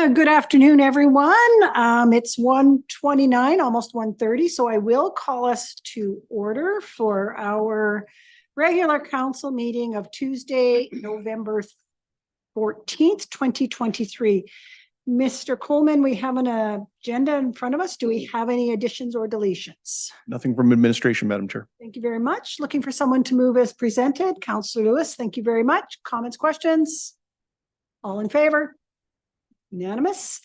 Good afternoon, everyone. It's 1:29, almost 1:30, so I will call us to order for our regular council meeting of Tuesday, November 14th, 2023. Mr. Coleman, we have an agenda in front of us. Do we have any additions or deletions? Nothing from administration, Madam Chair. Thank you very much. Looking for someone to move as presented. Councillor Lewis, thank you very much. Comments, questions? All in favor? Unanimous.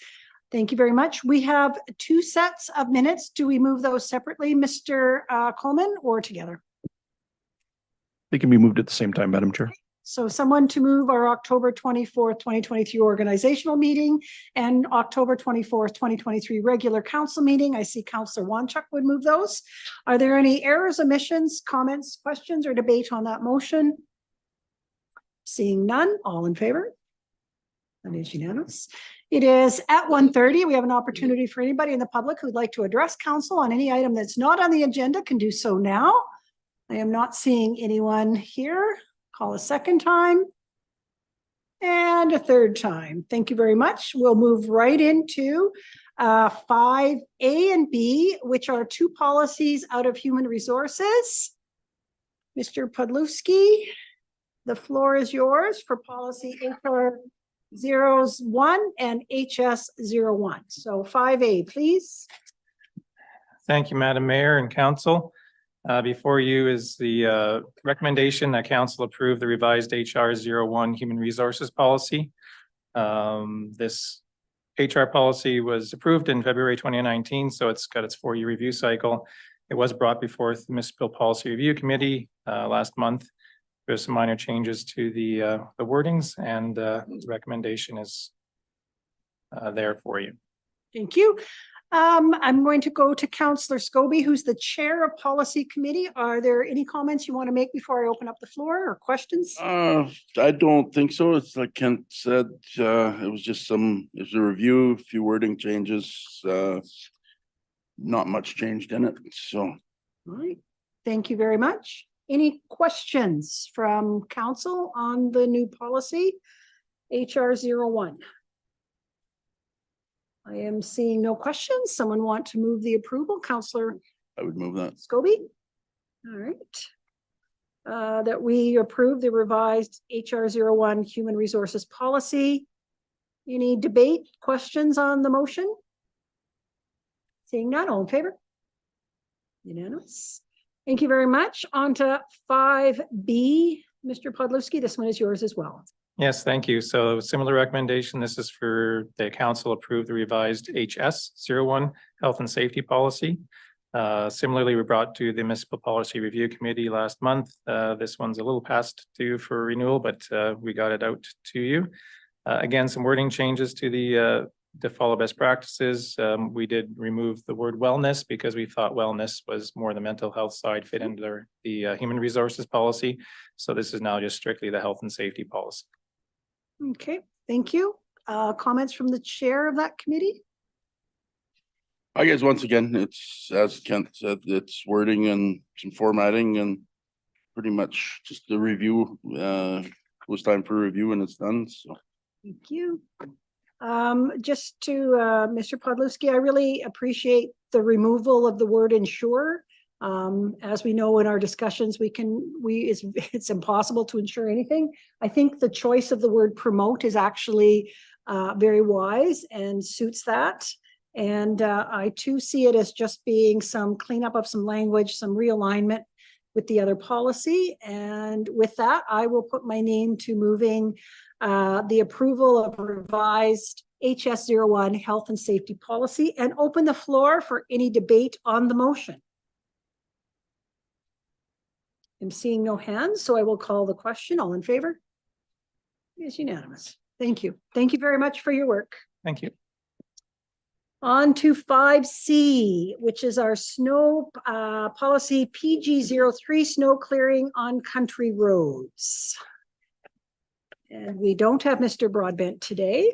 Thank you very much. We have two sets of minutes. Do we move those separately, Mr. Coleman, or together? They can be moved at the same time, Madam Chair. So someone to move our October 24th, 2023 organizational meeting and October 24th, 2023 regular council meeting. I see Councillor Wanchuk would move those. Are there any errors, omissions, comments, questions, or debate on that motion? Seeing none, all in favor? That is unanimous. It is at 1:30. We have an opportunity for anybody in the public who'd like to address council on any item that's not on the agenda can do so now. I am not seeing anyone here. Call a second time and a third time. Thank you very much. We'll move right into 5A and B, which are two policies out of human resources. Mr. Podlewski, the floor is yours for policy HR 01 and HS 01. So 5A, please. Thank you, Madam Mayor and Council. Before you is the recommendation that Council approve the revised HR 01 Human Resources Policy. This HR policy was approved in February 2019, so it's got its 4-year review cycle. It was brought before the Municipal Policy Review Committee last month. There's some minor changes to the wordings, and the recommendation is there for you. Thank you. I'm going to go to Councillor Scobie, who's the chair of Policy Committee. Are there any comments you want to make before I open up the floor, or questions? I don't think so. It's like Kent said, it was just it was a review, a few wording changes, not much changed in it. So, all right. Thank you very much. Any questions from council on the new policy, HR 01? I am seeing no questions. Someone want to move the approval? Councillor, I would move that. Scobie. All right. That we approve the revised HR 01 Human Resources Policy. Any debate, questions on the motion? Seeing none, all in favor? Unanimous. Thank you very much. On to 5B. Mr. Podlewski, this one is yours as well. Yes, thank you. So similar recommendation. This is for the Council approve the revised HS 01 Health and Safety Policy. Similarly, we brought to the Municipal Policy Review Committee last month. This one's a little past due for renewal, but we got it out to you. Again, some wording changes to the follow best practices. We did remove the word wellness because we thought wellness was more the mental health side fit under the human resources policy. So this is now just strictly the health and safety policy. Okay, thank you. Comments from the chair of that committee? I guess once again, it's as Kent said, it's wording and some formatting and pretty much just the review. It was time for review and it's done. So thank you. Just to Mr. Podlewski, I really appreciate the removal of the word ensure. As we know in our discussions, it's impossible to ensure anything. I think the choice of the word promote is actually very wise and suits that. And I too see it as just being some cleanup of some language, some realignment with the other policy. And with that, I will put my name to moving the approval of revised HS 01 Health and Safety Policy and open the floor for any debate on the motion. I'm seeing no hands, so I will call the question. All in favor? It is unanimous. Thank you. Thank you very much for your work. Thank you. On to 5C, which is our snow policy PG03, snow clearing on country roads. And we don't have Mr. Broadbent today.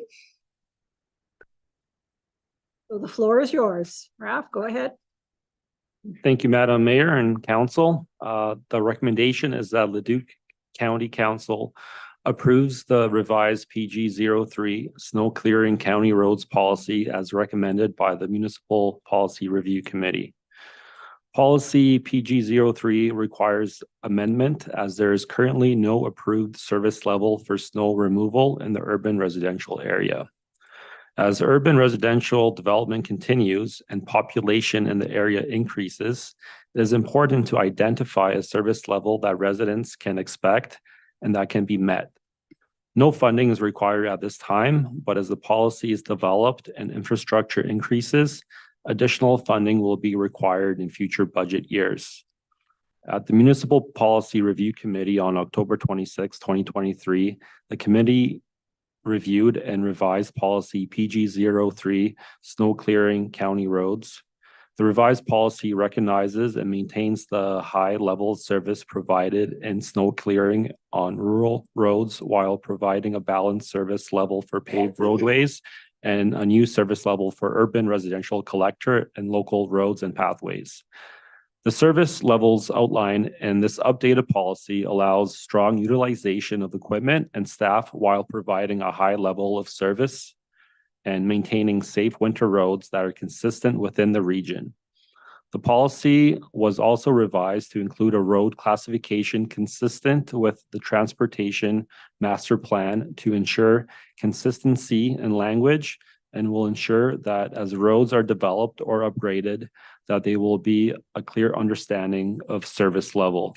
So the floor is yours. Ralph, go ahead. Thank you, Madam Mayor and Council. The recommendation is that Leduc County Council approves the revised PG 03 snow clearing county roads policy as recommended by the Municipal Policy Review Committee. Policy PG 03 requires amendment as there is currently no approved service level for snow removal in the urban residential area. As urban residential development continues and population in the area increases, it is important to identify a service level that residents can expect and that can be met. No funding is required at this time, but as the policy is developed and infrastructure increases, additional funding will be required in future budget years. At the Municipal Policy Review Committee on October 26, 2023, the committee reviewed and revised policy PG 03 snow clearing county roads. The revised policy recognizes and maintains the high level of service provided in snow clearing on rural roads while providing a balanced service level for paved roadways and a new service level for urban residential collector and local roads and pathways. The service levels outlined in this updated policy allows strong utilization of equipment and staff while providing a high level of service and maintaining safe winter roads that are consistent within the region. The policy was also revised to include a road classification consistent with the transportation master plan to ensure consistency in language and will ensure that as roads are developed or upgraded, that they will be a clear understanding of service level.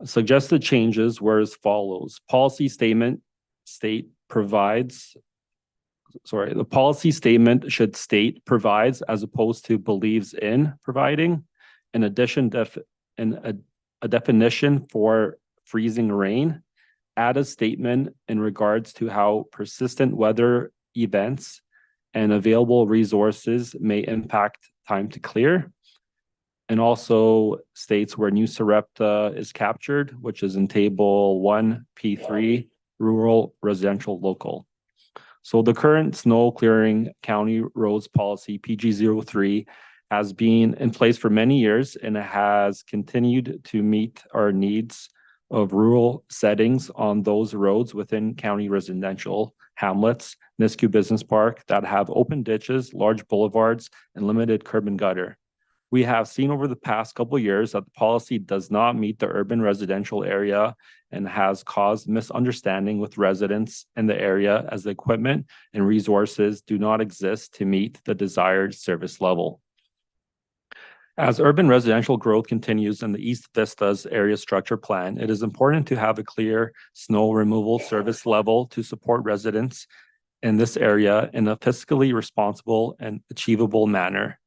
Suggested changes were as follows. The policy statement should state provides as opposed to believes in providing. In addition, a definition for freezing rain. Add a statement in regards to how persistent weather events and available resources may impact time to clear. And also states where new SREPTA is captured, which is in table 1P3, rural, residential, local. So the current snow clearing county roads policy PG 03 has been in place for many years and it has continued to meet our needs of rural settings on those roads within county residential hamlets, Nisku Business Park that have open ditches, large boulevards, and limited curb and gutter. We have seen over the past couple of years that the policy does not meet the urban residential area and has caused misunderstanding with residents in the area as the equipment and resources do not exist to meet the desired service level. As urban residential growth continues in the East Vistas area structure plan, it is important to have a clear snow removal service level to support residents in this area in a fiscally responsible and achievable manner.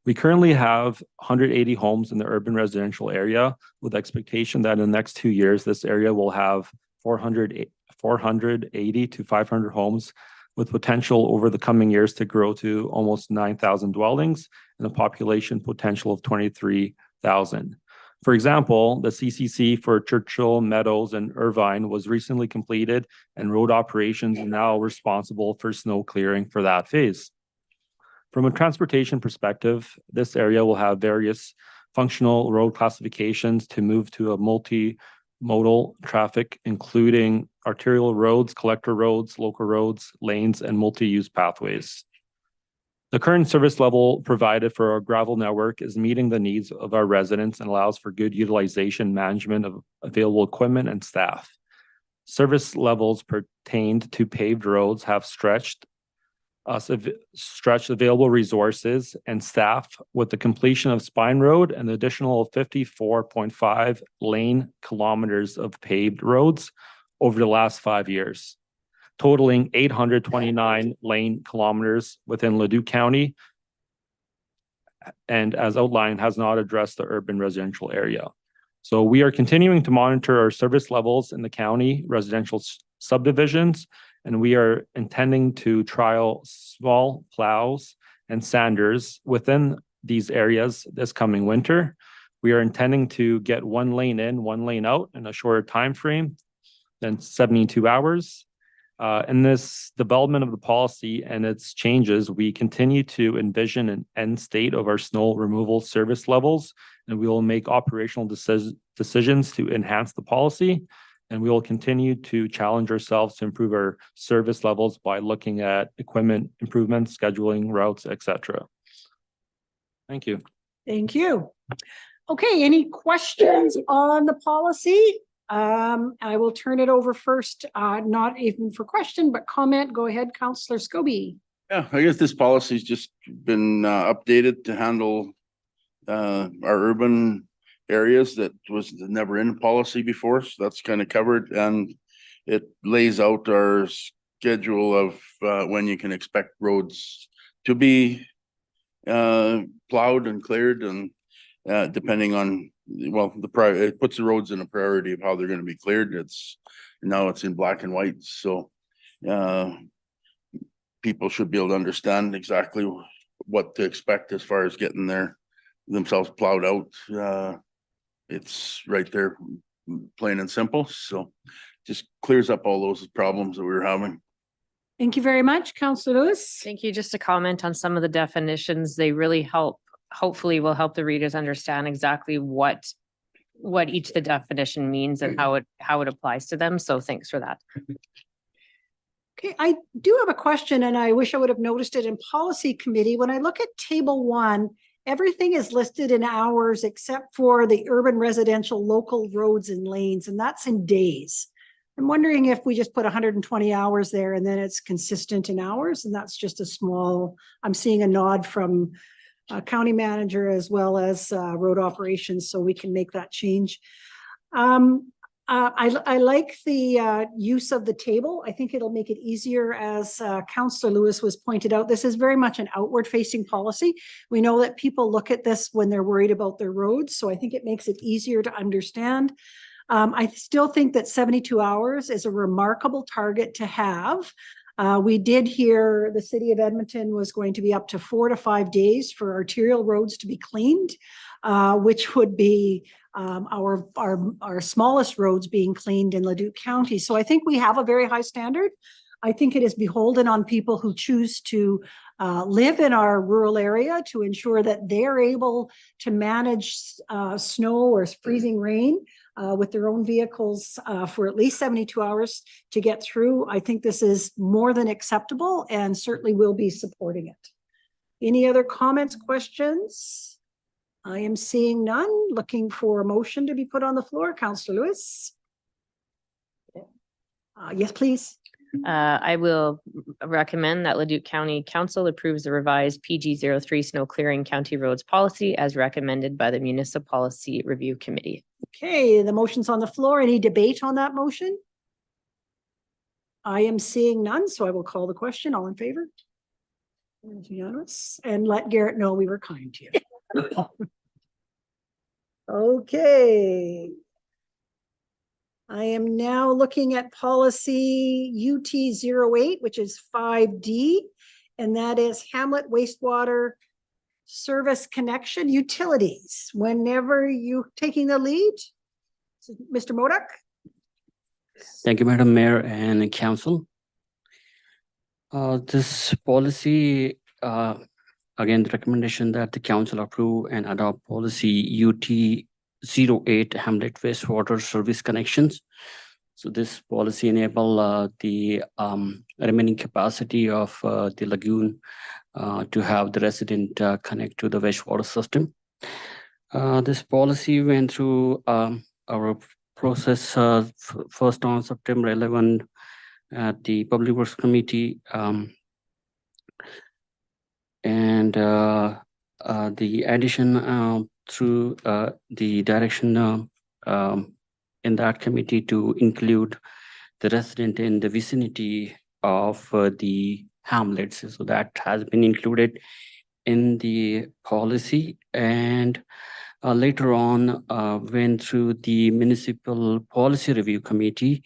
We currently have 180 homes in the urban residential area with expectation that in the next 2 years, this area will have 480 to 500 homes with potential over the coming years to grow to almost 9,000 dwellings and a population potential of 23,000. For example, the CCC for Churchill, Meadows, and Irvine was recently completed and road operations are now responsible for snow clearing for that phase. From a transportation perspective, this area will have various functional road classifications to move to a multimodal traffic, including arterial roads, collector roads, local roads, lanes, and multi-use pathways. The current service level provided for our gravel network is meeting the needs of our residents and allows for good utilization management of available equipment and staff. Service levels pertained to paved roads have stretched available resources and staff with the completion of Spine Road and the additional 54.5 lane kilometers of paved roads over the last 5 years, totaling 829 lane kilometers within Leduc County, and as outlined, has not addressed the urban residential area. So we are continuing to monitor our service levels in the county residential subdivisions, and we are intending to trial small plows and sanders within these areas this coming winter. We are intending to get 1 lane in, 1 lane out in a shorter time frame than 72 hours. In this development of the policy and its changes, we continue to envision an end state of our snow removal service levels, and we will make operational decisions to enhance the policy. and we will continue to challenge ourselves to improve our service levels by looking at equipment improvements, scheduling, routes, etc. Thank you. Thank you. Okay, any questions on the policy? I will turn it over first, not even for question, but comment. Go ahead, Councillor Scobie. Yeah, I guess this policy's just been updated to handle our urban areas that was never in policy before, so that's kind of covered, and it lays out our schedule of when you can expect roads to be plowed and cleared, and depending on, well, it puts the roads in a priority of how they're going to be cleared. Now it's in black and white, so people should be able to understand exactly what to expect as far as getting themselves plowed out. It's right there, plain and simple. So just clears up all those problems that we were having. Thank you very much, Councillor Lewis. Thank you. Just to comment on some of the definitions, they really help, hopefully will help the readers understand exactly what each of the definition means and how it applies to them. So thanks for that. Okay, I do have a question, and I wish I would have noticed it in policy committee. When I look at table 1, everything is listed in hours except for the urban residential local roads and lanes, and that's in days. I'm wondering if we just put 120 hours there and then it's consistent in hours, and that's just a small, I'm seeing a nod from county manager as well as road operations, so we can make that change. I like the use of the table. I think it'll make it easier, as Councillor Lewis was pointed out. This is very much an outward facing policy. We know that people look at this when they're worried about their roads, so I think it makes it easier to understand. I still think that 72 hours is a remarkable target to have. We did hear the city of Edmonton was going to be up to 4 to 5 days for arterial roads to be cleaned, which would be our smallest roads being cleaned in Leduc County. So I think we have a very high standard. I think it is beholden on people who choose to live in our rural area to ensure that they're able to manage snow or freezing rain with their own vehicles for at least 72 hours to get through. I think this is more than acceptable and certainly will be supporting it. Any other comments, questions? I am seeing none. Looking for a motion to be put on the floor. Councillor Lewis. Yes, please. I will recommend that Leduc County Council approves the revised PG03 snow clearing county roads policy as recommended by the Municipal Policy Review Committee. Okay, the motion's on the floor. Any debate on that motion? I am seeing none, so I will call the question. All in favor? Unanimous. And let Garrett know we were kind to you. Okay. I am now looking at policy UT08, which is 5D, and that is Hamlet wastewater service connection utilities. Whenever you're taking the lead, Mr. Modoc. Thank you, Madam Mayor and Council. This policy, again, the recommendation that the Council approve and adopt policy UT08 Hamlet wastewater service connections. So this policy enable the remaining capacity of the lagoon to have the resident connect to the wastewater system. This policy went through our process first on September 11 at the Public Works Committee, and the addition through the direction in that committee to include the resident in the vicinity of the hamlets. So that has been included in the policy, and later on went through the Municipal Policy Review Committee.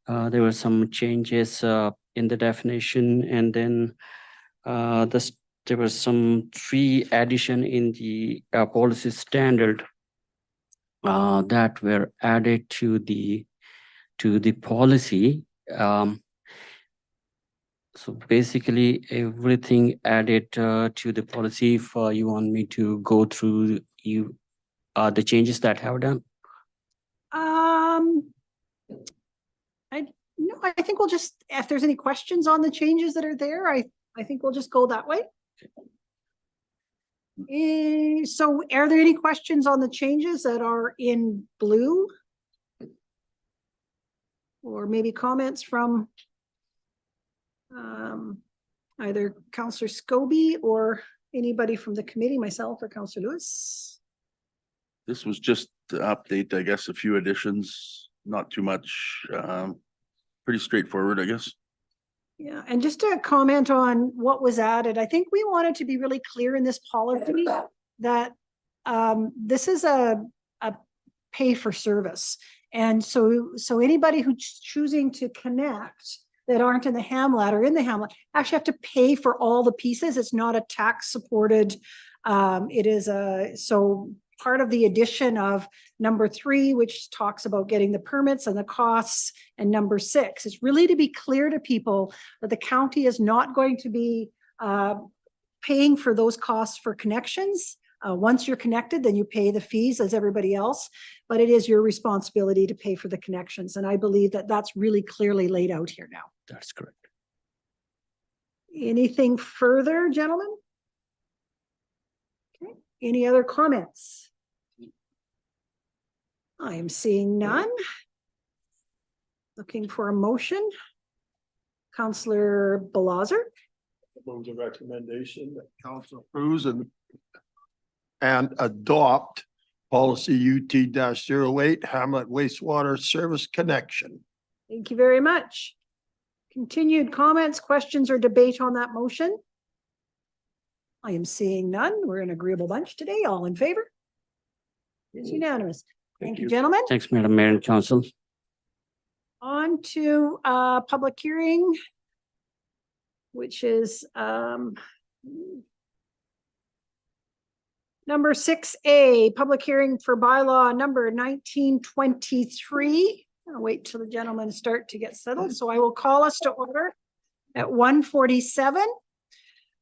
There were some changes in the definition, and then there was some 3 addition in the policy standard that were added to the policy. So basically everything added to the policy. If you want me to go through the changes that have done. No, I think we'll just, if there's any questions on the changes that are there, I think we'll just go that way. So are there any questions on the changes that are in blue? Or maybe comments from either Councillor Scobie or anybody from the committee, myself or Councillor Lewis? This was just to update, I guess, a few additions, not too much, pretty straightforward, I guess. Yeah, and just to comment on what was added, I think we wanted to be really clear in this policy that this is a pay for service. And so anybody who's choosing to connect that aren't in the hamlet or in the hamlet actually have to pay for all the pieces. It's not a tax supported. It is so part of the addition of number 3, which talks about getting the permits and the costs, and number 6 is really to be clear to people that the county is not going to be paying for those costs for connections. Once you're connected, then you pay the fees as everybody else, but it is your responsibility to pay for the connections. And I believe that that's really clearly laid out here now. That's correct. Anything further, gentlemen? Okay. Any other comments? I am seeing none. Looking for a motion. Councillor Balazer. Move the recommendation that council approves and adopt policy UT-08 Hamlet wastewater service connection. Thank you very much. Continued comments, questions, or debate on that motion? I am seeing none. We're an agreeable bunch today. All in favor? It's unanimous. Thank you, gentlemen. Thanks, Madam Mayor and Council. On to public hearing, which is number 6A, public hearing for bylaw number 1923. I'll wait till the gentlemen start to get settled. So I will call us to order at 1:47.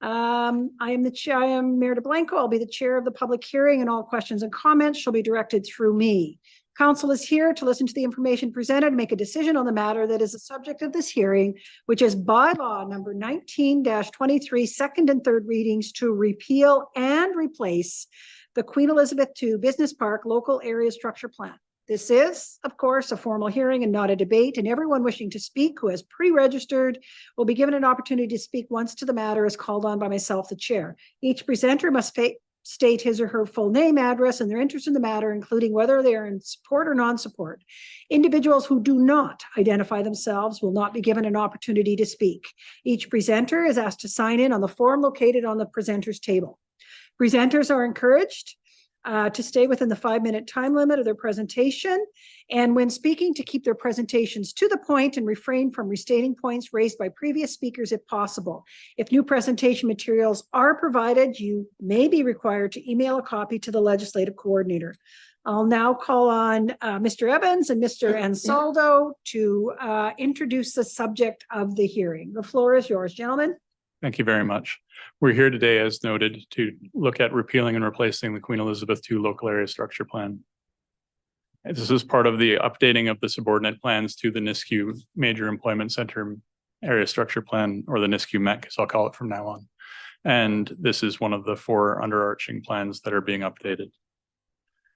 I am the chair. I am Mayor DeBlanco. I'll be the chair of the public hearing, and all questions and comments shall be directed through me. Council is here to listen to the information presented and make a decision on the matter that is the subject of this hearing, which is bylaw number 19-23, second and third readings to repeal and replace the Queen Elizabeth II Business Park Local Area Structure Plan. This is, of course, a formal hearing and not a debate, and everyone wishing to speak who has pre-registered will be given an opportunity to speak once to the matter is called on by myself, the chair. Each presenter must state his or her full name, address, and their interest in the matter, including whether they are in support or non-support. Individuals who do not identify themselves will not be given an opportunity to speak. Each presenter is asked to sign in on the form located on the presenter's table. Presenters are encouraged to stay within the 5-minute time limit of their presentation, and when speaking, to keep their presentations to the point and refrain from restating points raised by previous speakers if possible. If new presentation materials are provided, you may be required to email a copy to the legislative coordinator. I'll now call on Mr. Evans and Mr. Ansaldo to introduce the subject of the hearing. The floor is yours, gentlemen. Thank you very much. We're here today, as noted, to look at repealing and replacing the Queen Elizabeth II Local Area Structure Plan. This is part of the updating of the subordinate plans to the Nisku Major Employment Center Area Structure Plan, or the Nisku MEC, as I'll call it from now on. And this is one of the 4 underarching plans that are being updated.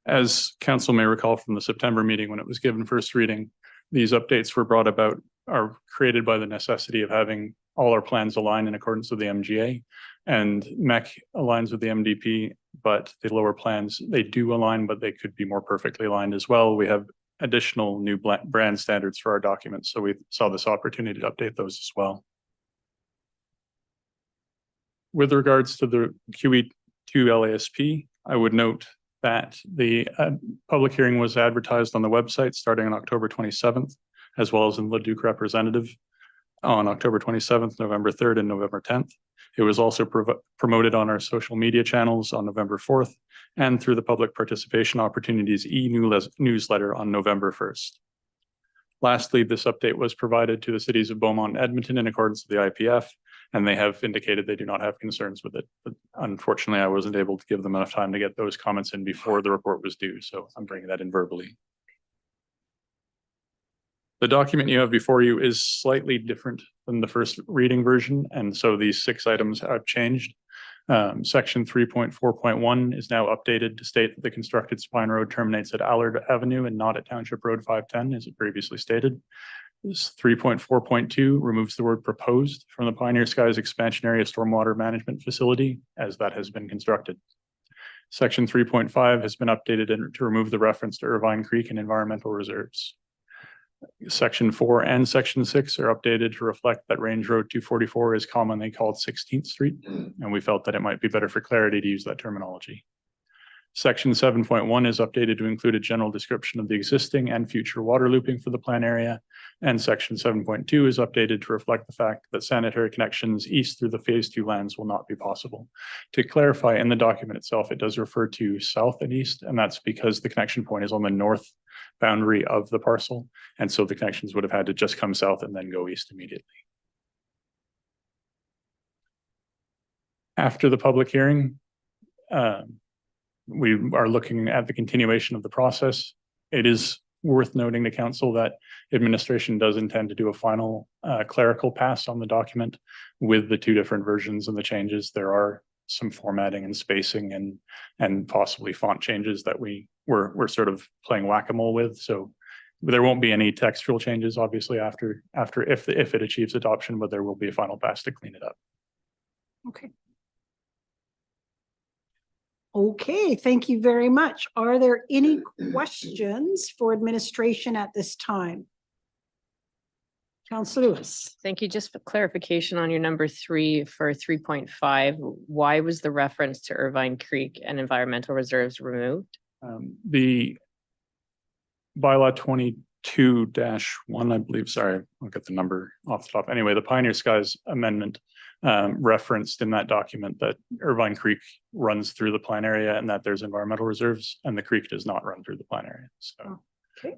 As council may recall from the September meeting when it was given first reading, these updates were brought about, are created by the necessity of having all our plans align in accordance with the MGA, and MEC aligns with the MDP, but the lower plans, they do align, but they could be more perfectly aligned as well. We have additional new brand standards for our documents, so we saw this opportunity to update those as well. With regards to the QE2 LASP, I would note that the public hearing was advertised on the website starting on October 27th, as well as in Leduc Representative on October 27th, November 3rd, and November 10th. It was also promoted on our social media channels on November 4th and through the public participation opportunities e-newsletter on November 1st. Lastly, this update was provided to the cities of Beaumont and Edmonton in accordance with the IPF, and they have indicated they do not have concerns with it. But unfortunately, I wasn't able to give them enough time to get those comments in before the report was due, so I'm bringing that in verbally. The document you have before you is slightly different than the first reading version, and so these 6 items have changed. Section 3.4.1 is now updated to state that the constructed spine road terminates at Allard Avenue and not at Township Road 510, as it previously stated. This 3.4.2 removes the word proposed from the Pioneer Skies Expansion Area Stormwater Management Facility, as that has been constructed. Section 3.5 has been updated to remove the reference to Irvine Creek and environmental reserves. Section 4 and Section 6 are updated to reflect that Range Road 244 is commonly called 16th Street, and we felt that it might be better for clarity to use that terminology. Section 7.1 is updated to include a general description of the existing and future water looping for the plan area, and Section 7.2 is updated to reflect the fact that sanitary connections east through the Phase 2 lands will not be possible. To clarify, in the document itself, it does refer to south and east, and that's because the connection point is on the north boundary of the parcel, and so the connections would have had to just come south and then go east immediately. After the public hearing, we are looking at the continuation of the process. It is worth noting to council that administration does intend to do a final clerical pass on the document with the 2 different versions and the changes. There are some formatting and spacing and possibly font changes that we're sort of playing whack-a-mole with. So there won't be any textual changes, obviously, after if it achieves adoption, but there will be a final pass to clean it up. Okay. Okay, thank you very much. Are there any questions for administration at this time? Councillor Lewis. Thank you. Just for clarification on your number 3 for 3.5, why was the reference to Irvine Creek and environmental reserves removed? The bylaw 22-1, I believe, sorry, I'll get the number off the top. Anyway, the Pioneer Skies amendment referenced in that document that Irvine Creek runs through the plan area and that there's environmental reserves, and the creek does not run through the plan area. So okay,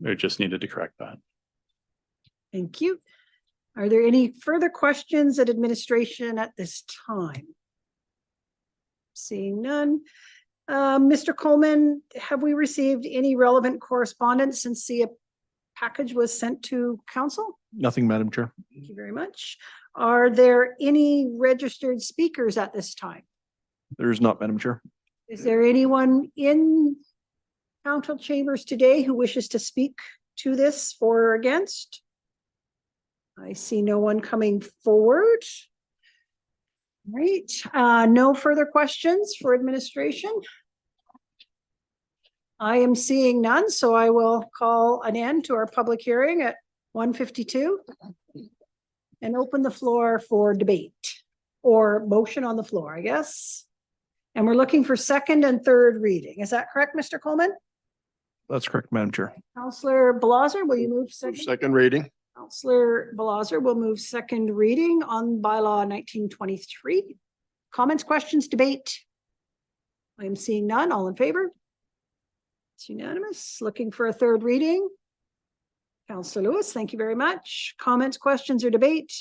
we just needed to correct that. Thank you. Are there any further questions at administration at this time? Seeing none. Mr. Coleman, have we received any relevant correspondence since the package was sent to council? Nothing, Madam Chair. Thank you very much. Are there any registered speakers at this time? There is not, Madam Chair. Is there anyone in council chambers today who wishes to speak to this for or against? I see no one coming forward. Right, no further questions for administration. I am seeing none, so I will call an end to our public hearing at 1:52 and open the floor for debate or motion on the floor, I guess. And we're looking for second and third reading. Is that correct, Mr. Coleman? That's correct, Madam Chair. Councillor Blaser, will you move second? Second reading. Councillor Blaser will move second reading on bylaw 1923. Comments, questions, debate? I am seeing none. All in favor? It's unanimous. Looking for a third reading. Councillor Lewis, thank you very much. Comments, questions, or debate?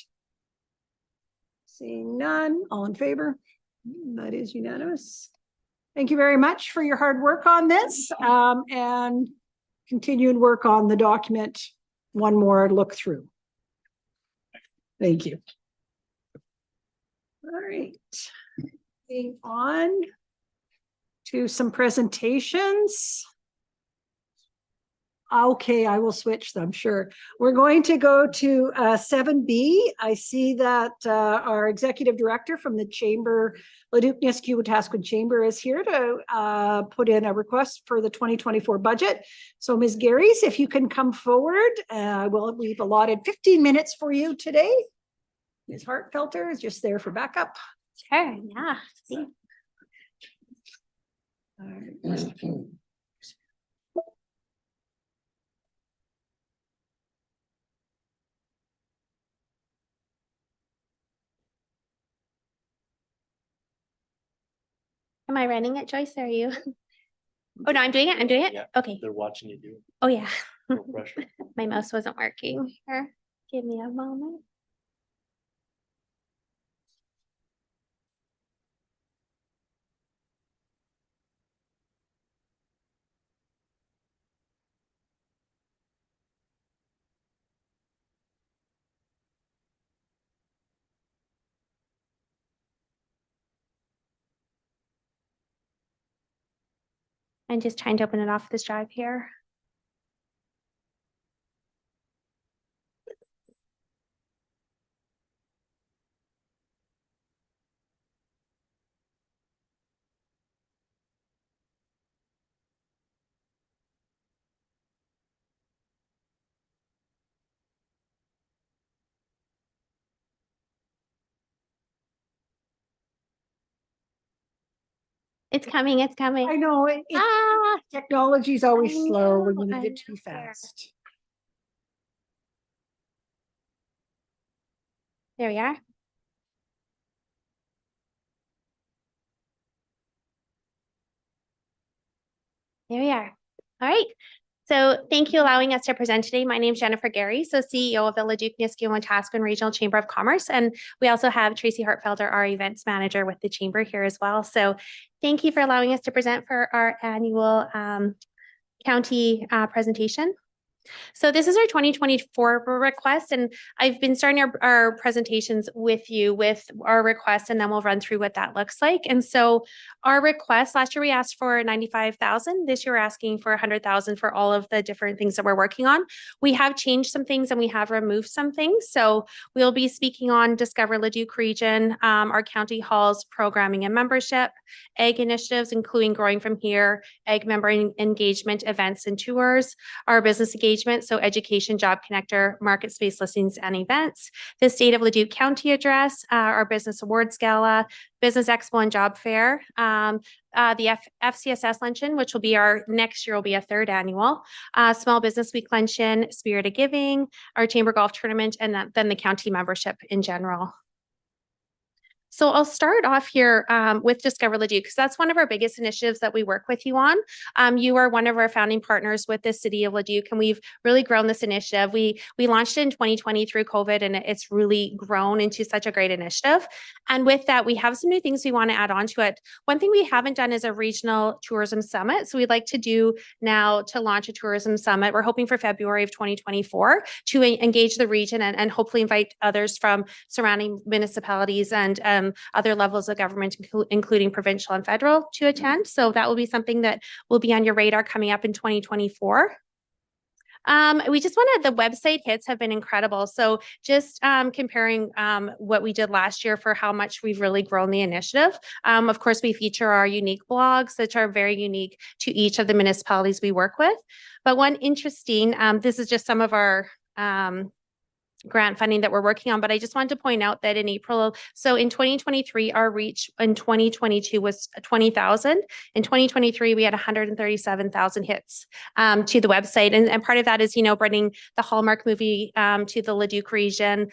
Seeing none. All in favor? That is unanimous. Thank you very much for your hard work on this and continued work on the document. One more look through. Thank you. All right. Moving on to some presentations. Okay, I will switch them, sure. We're going to go to 7B. I see that our executive director from the chamber, Leduc County Chamber, is here to put in a request for the 2024 budget. So Ms. Garys, if you can come forward, we've allotted 15 minutes for you today. Ms. Hartfelter is just there for backup. Sure, yeah. See. All right. Am I running it, Joyce? Or are you? Oh, no, I'm doing it. I'm doing it. Yeah. Okay. They're watching you do it. Oh, yeah. No pressure. My mouse wasn't working. Here, give me a moment. I'm just trying to open it off this drive here. It's coming, it's I coming. know, technology's always I slow when know, you I need it to be know. fast. There we are. There we are. All right. So thank you allowing us to present today. My name is Jennifer Gary, so CEO of the Leduc, Niskayuna, and Wetaskiwin Regional Chamber of Commerce. And we also have Tracy Hartfelder, our events manager with the chamber here as well. So thank you for allowing us to present for our annual county presentation. So this is our 2024 request, and I've been starting our presentations with you with our request, and then we'll run through what that looks like. And so our request, last year we asked for 95,000. This year we're asking for 100,000 for all of the different things that we're working on. We have changed some things and we have removed some things. So we'll be speaking on Discover Leduc Region, our county halls, programming and membership, egg initiatives, including Growing From Here, egg member engagement events and tours, our business engagement, so education, job connector, market space listings and events, the State of Leduc County address, our business awards gala, business expo and job fair, the FCSS luncheon, which will be our next year will be a third annual, small business week luncheon, spirit of giving, our chamber golf tournament, and then the county membership in general. So I'll start off here with Discover Leduc, because that's one of our biggest initiatives that we work with you on. You are one of our founding partners with the City of Leduc, and we've really grown this initiative. We launched it in 2020 through COVID, and it's really grown into such a great initiative. And with that, we have some new things we want to add on to it. One thing we haven't done is a regional tourism summit. So we'd like to do now to launch a tourism summit. We're hoping for February of 2024 to engage the region and hopefully invite others from surrounding municipalities and other levels of government, including provincial and federal, to attend. So that will be something that will be on your radar coming up in 2024. We just wanted, the website hits have been incredible. So just comparing what we did last year for how much we've really grown the initiative. Of course, we feature our unique blogs, which are very unique to each of the municipalities we work with. But one interesting, this is just some of our grant funding that we're working on, but I just wanted to point out that in April, so in 2023, our reach in 2022 was 20,000. In 2023, we had 137,000 hits to the website. And part of that is, bringing the Hallmark movie to the Leduc region,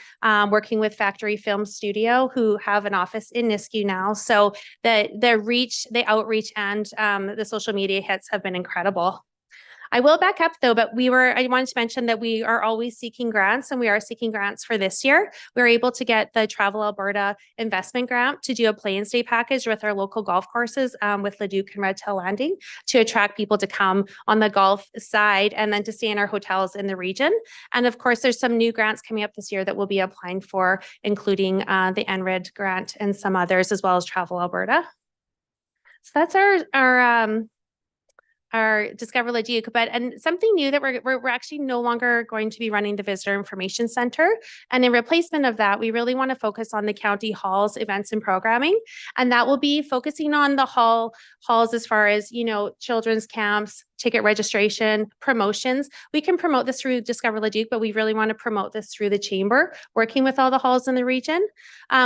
working with Factory Film Studio, who have an office in Nisku now. So the reach, the outreach, and the social media hits have been incredible. I will back up though, but I wanted to mention that we are always seeking grants, and we are seeking grants for this year. We were able to get the Travel Alberta investment grant to do a play and stay package with our local golf courses with Leduc and Red Tail Landing to attract people to come on the golf side and then to stay in our hotels in the region. And of course, there's some new grants coming up this year that we'll be applying for, including the NRED grant and some others, as well as Travel Alberta. So that's our Discover Leduc, and something new that we're actually no longer going to be running the Visitor Information Center. And in replacement of that, we really want to focus on the county halls, events and programming. And that will be focusing on the halls as far as, children's camps, ticket registration, promotions. We can promote this through Discover Leduc, but we really want to promote this through the chamber, working with all the halls in the region.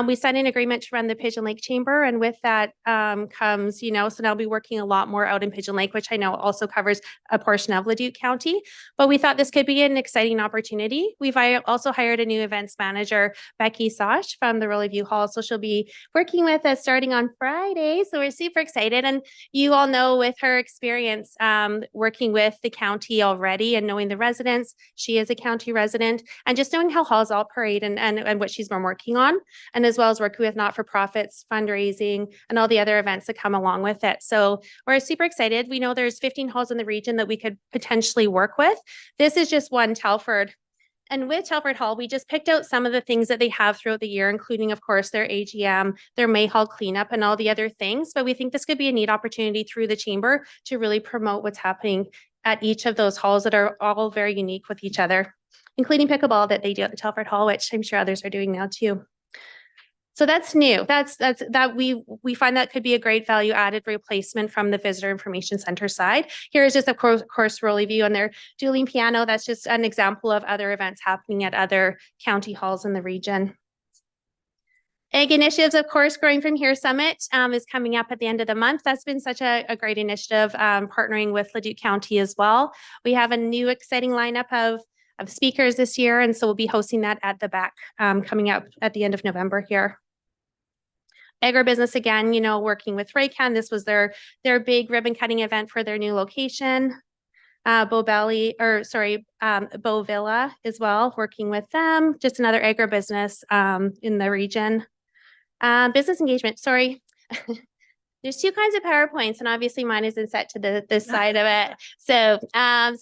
We signed an agreement to run the Pigeon Lake Chamber, and with that comes, so now I'll be working a lot more out in Pigeon Lake, which I know also covers a portion of Leduc County. But we thought this could be an exciting opportunity. We've also hired a new events manager, Becky Sosh from the Rolly View Hall. So she'll be working with us starting on Friday. So we're super excited. And you all know with her experience working with the county already and knowing the residents, she is a county resident, and just knowing how halls operate and what she's been working on, and as well as working with not-for-profits, fundraising, and all the other events that come along with it. So we're super excited. We know there's 15 halls in the region that we could potentially work with. This is just one, Telford. And with Telford Hall, we just picked out some of the things that they have throughout the year, including, of course, their AGM, their May Hall cleanup, and all the other things. But we think this could be a neat opportunity through the chamber to really promote what's happening at each of those halls that are all very unique with each other, including pickleball that they do at the Telford Hall, which I'm sure others are doing now too. So that's new. That we find that could be a great value added replacement from the Visitor Information Center side. Here is just a course rolly view on their dueling piano. That's just an example of other events happening at other county halls in the region. Egg initiatives, of course, Growing From Here Summit is coming up at the end of the month. That's been such a great initiative, partnering with Leduc County as well. We have a new exciting lineup of speakers this year, and so we'll be hosting that at the back coming up at the end of November here. Agribusiness, again, you know, working with Raycan. This was their big ribbon cutting event for their new location. Bow Villa as well, working with them. Just another agribusiness in the region. Business engagement, sorry. There's two kinds of PowerPoints, and obviously mine isn't set to this side of it. So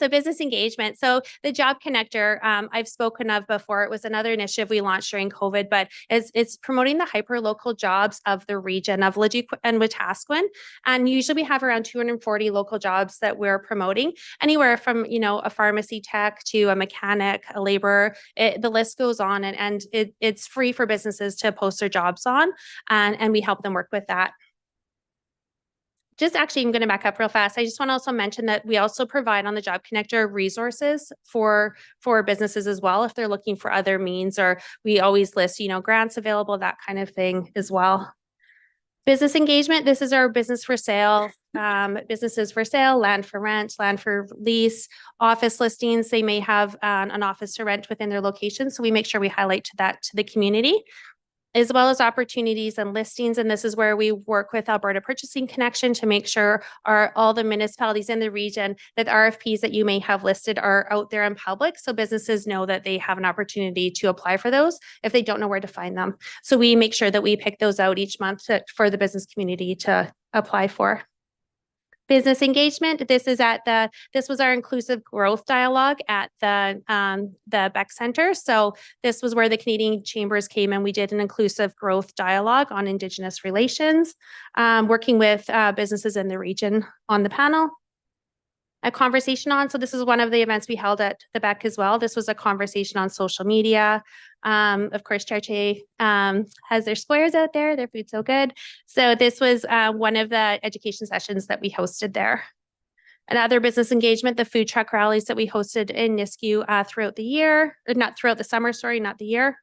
business engagement. So the Job Connector, I've spoken of before. It was another initiative we launched during COVID, but it's promoting the hyper-local jobs of the region of Leduc and Wetaskiwin. And usually we have around 240 local jobs that we're promoting, anywhere from, you know, a pharmacy tech to a mechanic, a laborer. The list goes on, and it's free for businesses to post their jobs on, and we help them work with that. Just actually, I'm going to back up real fast. I just want to also mention that we also provide on the Job Connector resources for businesses as well, if they're looking for other means, or we always list, you know, grants available, that kind of thing as well. Business engagement. This is our business for sale, businesses for sale, land for rent, land for lease, office listings. They may have an office to rent within their location. So we make sure we highlight to the community, as well as opportunities and listings. And this is where we work with Alberta Purchasing Connection to make sure all the municipalities in the region that RFPs that you may have listed are out there in public, so businesses know that they have an opportunity to apply for those if they don't know where to find them. So we make sure that we pick those out each month for the business community to apply for. Business engagement. This was our inclusive growth dialogue at the Beck Centre. So this was where the Canadian Chambers came, and we did an inclusive growth dialogue on Indigenous relations, working with businesses in the region on the panel. A conversation on, so this is one of the events we held at the Beck as well. This was a conversation on social media. Of course, Chartier has their squares out there. Their food's so good. So this was one of the education sessions that we hosted there. Another business engagement, the food truck rallies that we hosted in Nisku throughout the year, or not throughout the summer, sorry, not the year.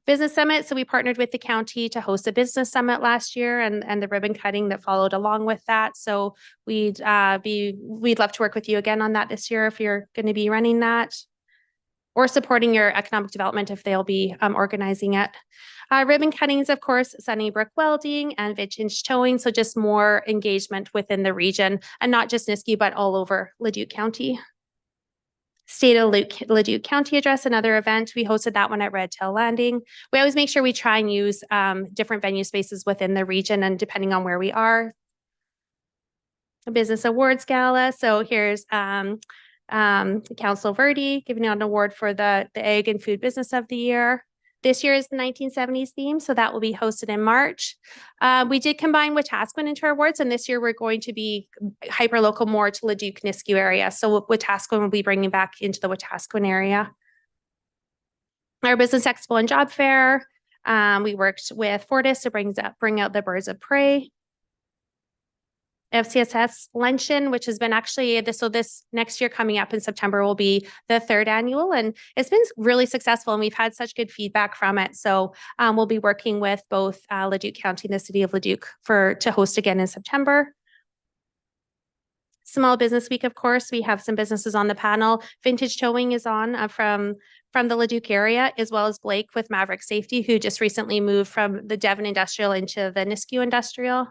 Business summit. So we partnered with the county to host a business summit last year, and the ribbon cutting that followed along with that. So we'd love to work with you again on that this year if you're going to be running that, or supporting your economic development if they'll be organizing it. Ribbon cuttings, of course, Sunnybrook Welding and Vintage Towing. So just more engagement within the region, and not just Nisku, but all over Leduc County. State of Leduc County Address, another event. We hosted that one at Red Tail Landing. We always make sure we try and use different venue spaces within the region, and depending on where we are. A business awards gala. So here's Council Verde giving out an award for the Egg and Food Business of the Year. This year is the 1970s theme, so that will be hosted in March. We did combine Wetaskiwin into our awards, and this year we're going to be hyper-local more to Leduc Nisku area. So Wetaskiwin will be bringing back into the Wetaskiwin area. Our Business Expo and Job Fair. We worked with Fortis to bring out the birds of prey. FCSS luncheon, which has been actually this next year coming up in September will be the 3rd annual, and it's been really successful, and we've had such good feedback from it. So we'll be working with both Leduc County and the City of Leduc to host again in September. Small Business Week, of course, we have some businesses on the panel. Vintage Towing is on from the Leduc area, as well as Blake with Maverick Safety, who just recently moved from the Devon Industrial into the Nisku Industrial.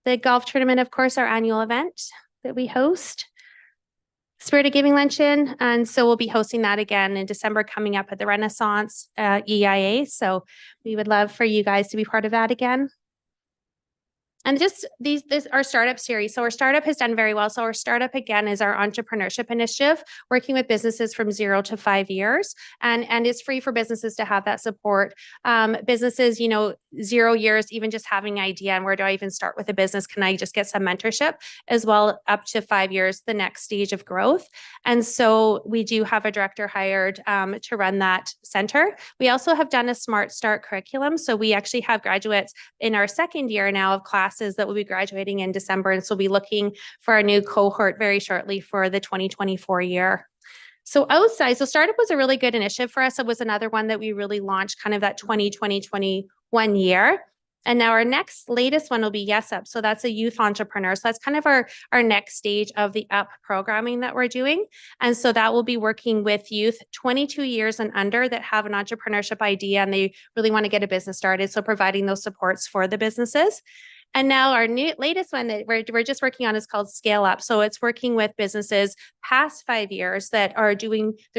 The golf tournament, of course, our annual event that we host. Spirit of Giving Luncheon, and so we'll be hosting that again in December coming up at the Renaissance EIA. So we would love for you guys to be part of that again. And just our startup series. So our startup has done very well. So our startup again is our entrepreneurship initiative, working with businesses from 0 to 5 years. And it's free for businesses to have that support. Businesses, 0 years, even just having an idea and where do I even start with a business? Can I just get some mentorship as well? Up to 5 years, the next stage of growth. And so we do have a director hired to run that center. We also have done a Smart Start curriculum. So we actually have graduates in our second year now of classes that will be graduating in December. And so we'll be looking for a new cohort very shortly for the 2024 year. So startup was a really good initiative for us. It was another one that we really launched kind of that 2021 year. And now our latest one will be Yes Up. So that's a youth entrepreneur. So that's kind of our next stage of the UP programming that we're doing. And so that will be working with youth 22 years and under that have an entrepreneurship idea and they really want to get a business started. So providing those supports for the businesses. And now our latest one that we're just working on is called Scale Up. So it's working with businesses past 5 years that they're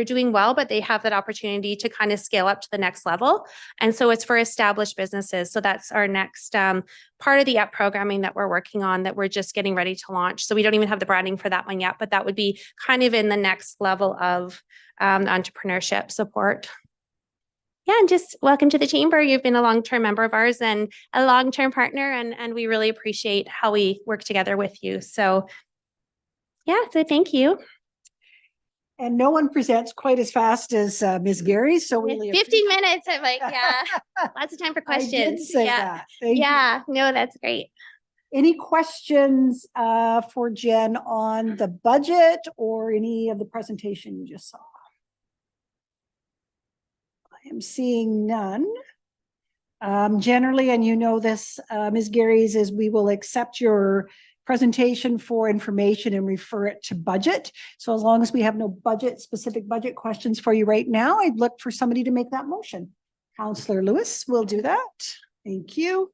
doing well, but they have that opportunity to kind of scale up to the next level. And so it's for established businesses. So that's our next part of the UP programming that we're working on that we're just getting ready to launch. So we don't even have the branding for that one yet, but that would be kind of in the next level of entrepreneurship support. Yeah, and just welcome to the chamber. You've been a long-term member of ours and a long-term partner, and we really appreciate how we work together with you. So yeah, so thank you. And no one presents quite as fast as Ms. Gary, so we 15 minutes. I'm like, yeah, lots of time for questions. I did say that. Thank you. No, that's great. Any questions for Jen on the budget or any of the presentation you just saw? I am seeing none. Generally, and you know this, Ms. Gary's, is we will accept your presentation for information and refer it to budget. So as long as we have no specific budget questions for you right now, I'd look for somebody to make that motion. Councillor Lewis will do that. Thank you.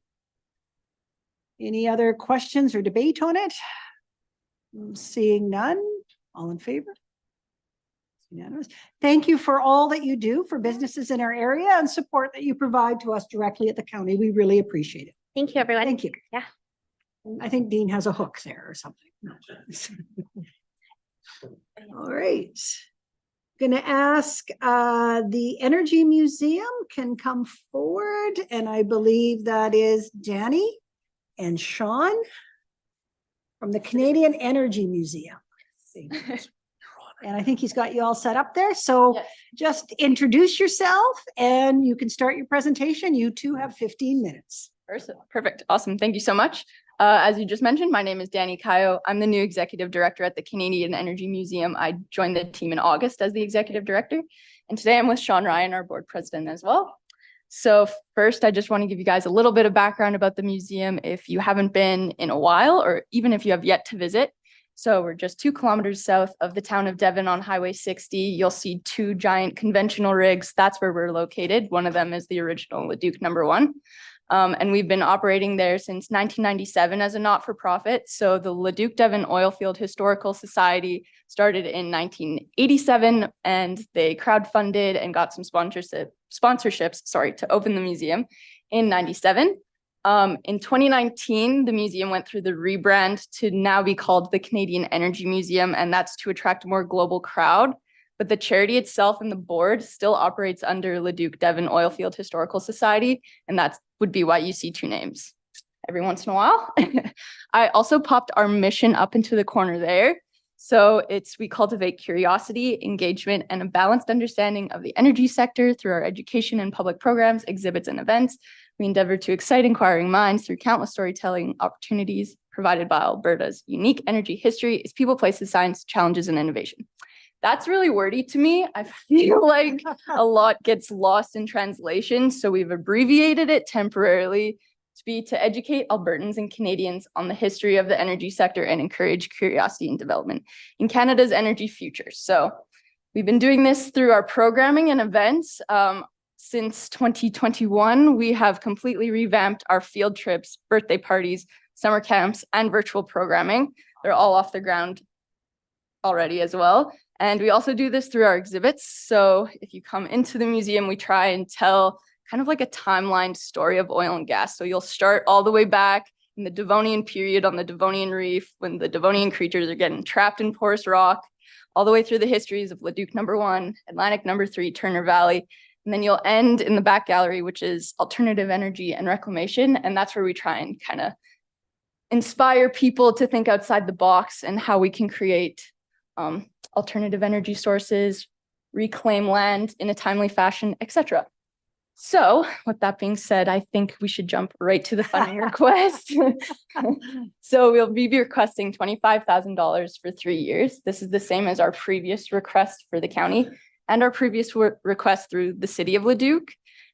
Any other questions or debate on it? I'm seeing none. All in favor? Unanimous. Thank you for all that you do for businesses in our area and support that you provide to us directly at the county. We really appreciate it. Thank you, everyone. Thank you. Yeah. I think Dean has a hook there or something. All right. Going to ask the Energy Museum can come forward, and I believe that is Danny and Sean from the Canadian Energy Museum. And I think he's got you all set up there. So yes. Just introduce yourself and you can start your presentation. You two have 15 minutes. Perfect. Awesome. Thank you so much. As you just mentioned, my name is Danny Kayo. I'm the new executive director at the Canadian Energy Museum. I joined the team in August as the executive director. And today I'm with Sean Ryan, our board president as well. So first, I just want to give you guys a little bit of background about the museum if you haven't been in a while, or even if you have yet to visit. So we're just 2 kilometers south of the town of Devon on Highway 60. You'll see 2 giant conventional rigs. That's where we're located. One of them is the original Leduc number 1. And we've been operating there since 1997 as a not-for-profit. So the Leduc Devon Oilfield Historical Society started in 1987, and they crowdfunded and got some sponsorships to open the museum in 97. In 2019, the museum went through the rebrand to now be called the Canadian Energy Museum, and that's to attract a more global crowd. But the charity itself and the board still operates under Leduc Devon Oilfield Historical Society, and that would be why you see 2 names every once in a while. I also popped our mission up into the corner there. So we cultivate curiosity, engagement, and a balanced understanding of the energy sector through our education and public programs, exhibits, and events. We endeavor to excite inquiring minds through countless storytelling opportunities provided by Alberta's unique energy history, its people, places, science, challenges, and innovation. That's really wordy to me. I feel like a lot gets lost in translation, so we've abbreviated it temporarily to educate Albertans and Canadians on the history of the energy sector and encourage curiosity and development in Canada's energy future. So we've been doing this through our programming and events. Since 2021, we have completely revamped our field trips, birthday parties, summer camps, and virtual programming. They're all off the ground already as well. And we also do this through our exhibits. So if you come into the museum, we try and tell kind of like a timeline story of oil and gas. So you'll start all the way back in the Devonian period on the Devonian Reef, when the Devonian creatures are getting trapped in porous rock, all the way through the histories of Leduc #1, Atlantic #3, Turner Valley. And then you'll end in the back gallery, which is alternative energy and reclamation. And that's where we try and kind of inspire people to think outside the box and how we can create alternative energy sources, reclaim land in a timely fashion, etc. So with that being said, I think we should jump right to the funding request. So we'll be requesting $25,000 for 3 years. This is the same as our previous request for the county and our previous request through the city of Leduc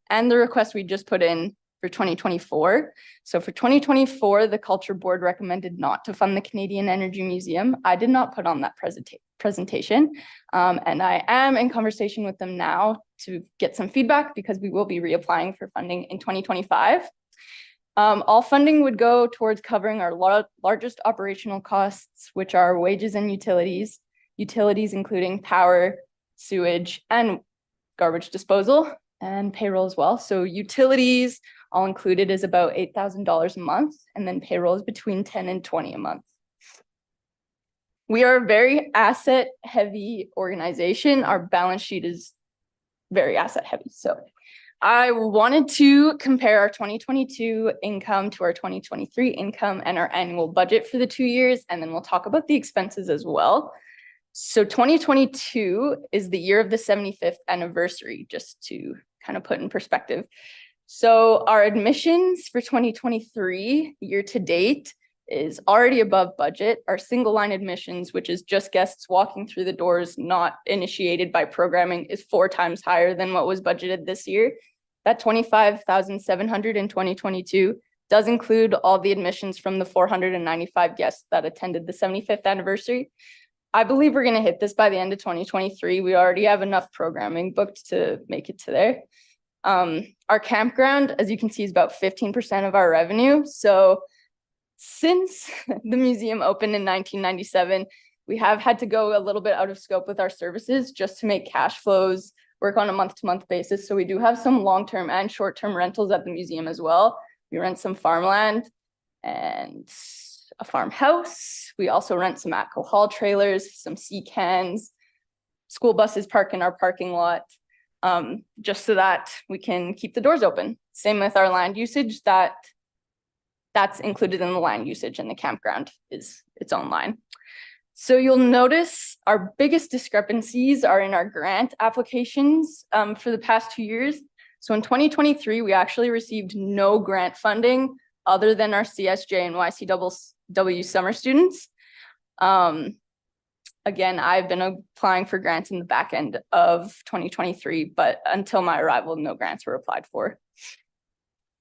and the request we just put in for 2024. So for 2024, the Culture Board recommended not to fund the Canadian Energy Museum. I did not put on that presentation, and I am in conversation with them now to get some feedback because we will be reapplying for funding in 2025. All funding would go towards covering our largest operational costs, which are wages and utilities including power, sewage, and garbage disposal, and payroll as well. So utilities, all included, is about $8,000 a month, and then payroll is between 10 and 20 a month. We are a very asset heavy organization. Our balance sheet is very asset heavy. So I wanted to compare our 2022 income to our 2023 income and our annual budget for the 2 years, and then we'll talk about the expenses as well. So 2022 is the year of the 75th anniversary, just to kind of put in perspective. So our admissions for 2023 year to date is already above budget. Our single line admissions, which is just guests walking through the doors, not initiated by programming, is 4 times higher than what was budgeted this year. That 25,700 in 2022 does include all the admissions from the 495 guests that attended the 75th anniversary. I believe we're going to hit this by the end of 2023. We already have enough programming booked to make it to there. Our campground, as you can see, is about 15% of our revenue. So since the museum opened in 1997, we have had to go a little bit out of scope with our services just to make cash flows work on a month-to-month basis. So we do have some long-term and short-term rentals at the museum as well. We rent some farmland and a farmhouse. We also rent some alcohol trailers, some sea cans, school buses park in our parking lot, just so that we can keep the doors open. Same with our land usage, that's included in the land usage, and the campground is its own line. So you'll notice our biggest discrepancies are in our grant applications for the past 2 years. So in 2023, we actually received no grant funding other than our CSJ and YCW summer students. Again, I've been applying for grants in the back end of 2023, but until my arrival, no grants were applied for.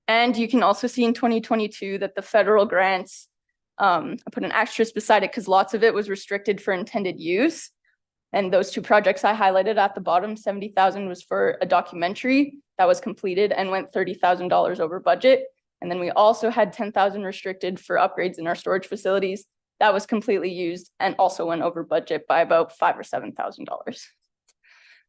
And you can also see in 2022 that the federal grants, I put an asterisk beside it because lots of it was restricted for intended use. And those 2 projects I highlighted at the bottom, 70,000 was for a documentary that was completed and went $30,000 over budget. And then we also had 10,000 restricted for upgrades in our storage facilities. That was completely used and also went over budget by about $5,000 or $7,000.